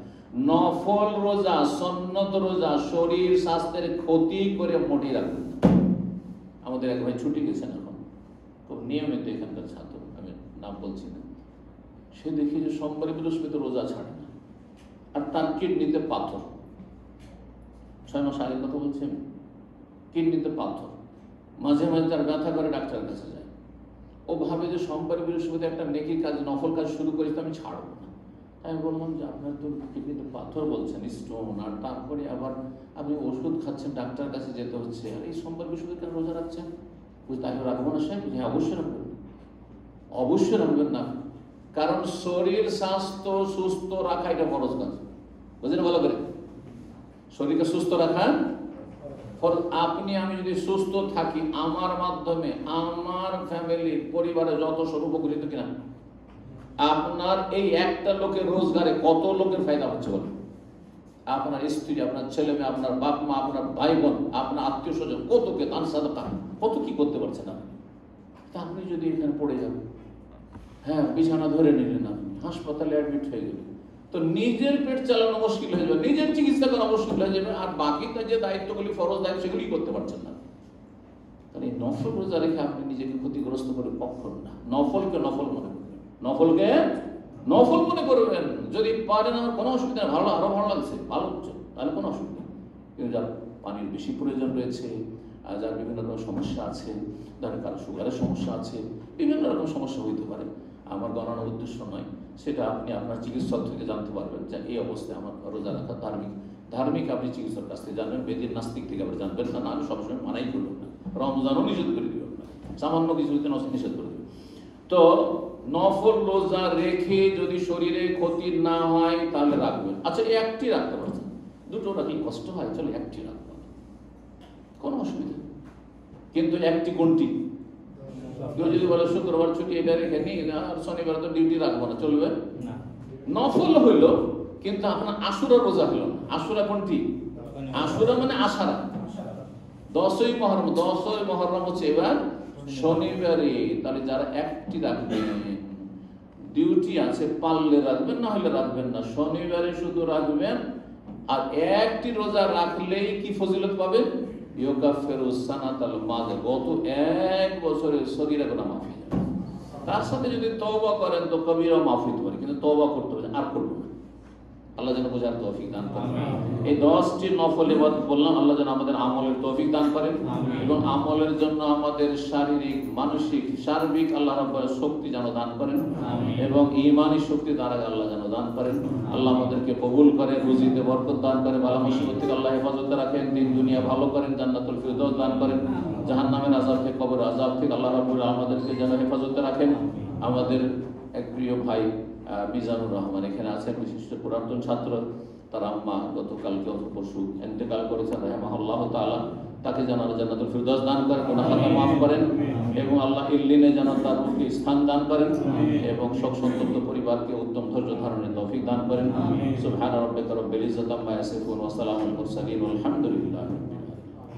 নফল রোজা, সুন্নত রোজা শরীর স্বাস্থ্যের ক্ষতি করে মোটেই রাখবেন না। আমাদের এক ভাই ছুটি গেছেন, এখন খুব নিয়মিত এখানকার ছাত্র, আমি নাম বলছি না, সে দেখি যে সোমবার বৃহস্পতি রোজা ছাড়ে না, আর তার কিডনিতে পাথর। 6 মাস আগের কথা বলছি আমি, কিডনিতে পাথর, মাঝে মাঝে তার ব্যথা করে ডাক্তারের কাছে যায়। ও ভাবে যে সোমবার বৃহস্পতি একটা নেকির কাজ, নফল কাজ শুরু করেছি, তো আমি ছাড়বো না। আমি বললাম যে আপনার তো কিডনিতে পাথর বলছেন, স্টোন, আর তারপরে আবার আপনি ওষুধ খাচ্ছেন, ডাক্তারের কাছে যেতে হচ্ছে, আর এই সোমবার বৃহস্পতি কেন রোজা রাখছেন? তাই রাখবো না সাহেব? হ্যাঁ, অবশ্যই রাখবেন, অবশ্যই রাখবেন না। কারণ শরীর স্বাস্থ্য সুস্থ রাখা এটা ফরজ কাজ, বুঝলেন ভালো করে? শরীরকে সুস্থ রাখা ফরজ। আপনি আমি যদি সুস্থ থাকি, আমার মাধ্যমে আমার ফ্যামিলি পরিবারে যত সব উপকৃত কিনা? আপনার এই একটা লোকের রোজগারে কত লোকের ফায়দা হচ্ছে বলেন? আপনার স্ত্রী, আপনার ছেলে মেয়ে, আপনার বাপ মা, আপনার ভাই বোন, আপনার আত্মীয় স্বজন, কতকে দান সাদাকা, কত কি করতে পারছেন আপনি। তা আপনি যদি এখানে পড়ে যান, হ্যাঁ, বিছানা ধরে নিলেন, আপনি হাসপাতালে অ্যাডমিট হয়ে গেলেন, তো নিজের পেট চালানো মুশকিল হয়ে যাবে, নিজের চিকিৎসা করা মুশকিল হয়ে যাবে, আর বাকি যে দায়িত্বগুলি, ফরজ দায়িত্ব, সেগুলি করতে পারছেন না। তাহলে এই নফল রোজা রেখে আপনি নিজেকে ক্ষতিগ্রস্ত করে কখন না। নফলকে নফল মনে করবেন, নফলকে নফল মনে করবেন। যদি পারেন, আমার কোনো অসুবিধা নেই, ভালো, আরো ভালো লাগছে, ভালো হচ্ছে, তাহলে কোনো অসুবিধা নেই। কিন্তু যার পানির বেশি প্রয়োজন রয়েছে, যার বিভিন্ন রকম সমস্যা আছে, ধরেন কারো সুগারের সমস্যা আছে, বিভিন্ন রকম সমস্যা হইতে পারে, আমার গণনার উদ্দেশ্য নয়, সেটা আপনি আপনার চিকিৎসক থেকে জানতে পারবেন যে এই অবস্থায় আমার রোজা রাখা ধার্মিক আপনি চিকিৎসক কাছ থেকে জানবেন, বেদির নাস্তিক থেকে আবার জানবেন না, আমি সবসময় মানাই করবেন না, রমজানও নিষেধ করে দিবেন না, সামান্য কিছু নিষেধ করে দেবেন। তো নফল রোজা রেখে যদি শরীরে ক্ষতি না হয় তাহলে রাখবেন। আচ্ছা, একটি রাখতে পারছেন, দুটো রাখলে কষ্ট হয়, চলো একটি রাখবেন, কোনো অসুবিধা নেই। কিন্তু একটি কোনটি? কেউ যদি বলে শুক্রবার ছুটি, এটা রেখে নিই, আর শনিবার তো ডিউটি রাখবো না, চলবে না। নফল হইল, কিন্তু আপনার আশুরা রোজা হইল না। আশুরা কোনটি? আশুরা মানে আষাঢ়া, 10ই মহররম হচ্ছে এবার শনিবারে। তাহলে যারা একটি রাখবেন, ডিউটি আছে, পারলে রাখবেন, না হলে রাখবেন না, শনিবারে শুধু রাখবেন। আর একটি রোজা রাখলেই কি ফজিলত পাবেন? গত 1 বছরের সগীরা গুনাহ মাফ হয়ে যাবে। তার সাথে যদি তওবা করেন তো কবিরা মাফ হতে পারে, কিন্তু তওবা করতে হবে, আর করবেন না। আল্লাহ যেন বোঝার তৌফিক দান করেন। এই 10টি নফল ইবাদত বললাম, আল্লাহ যেন আমাদের আমলের তৌফিক দান করেন, এবং আমলের জন্য আমাদের শারীরিক, মানসিক, সার্বিক আল্লাহ রাব্বুল শক্তি যেন দান করেন, এবং ঈমানি শক্তি দ্বারা আল্লাহ যেন দান করেন। আল্লাহ আমাদেরকে কবুল করে, রুজিতে বরকত দান করে, বালা মুসিবত থেকে আল্লাহ হেফাজতে রাখেন, দিন দুনিয়া ভালো করেন, জান্নাতুল ফিরদৌস দান করেন, জাহান্নামের আযাব থেকে, কবরের আযাব থেকে আল্লাহ রাব্বুল আমাদেরকে যেন হেফাজতে রাখেন। আমাদের এক প্রিয় ভাই মিজানুর রহমান এখানে আছেন, বিশিষ্ট পুরাতন ছাত্র, তার আম্মা গতকালকে পরশু ইন্তেকাল করেছেন, রাহিমাহুল্লাহ তাআলা। তাকে যেন জান্নাতুল ফিরদৌস দান করেন, গুনাহ খাতা মাফ করেন, এবং আল্লাহ ইল্লিনে যেন তার রূহে স্থান দান করেন, এবং শোক সন্তপ্ত পরিবারকে উত্তম ধৈর্য ধারণের তৌফিক দান করেন। সুবহান রাব্বিকা রাব্বিল ইজ্জাতি আম্মা ইয়াসিফুন ওয়া সালামুল মুরসালিন ওয়াল হামদুলিল্লাহ।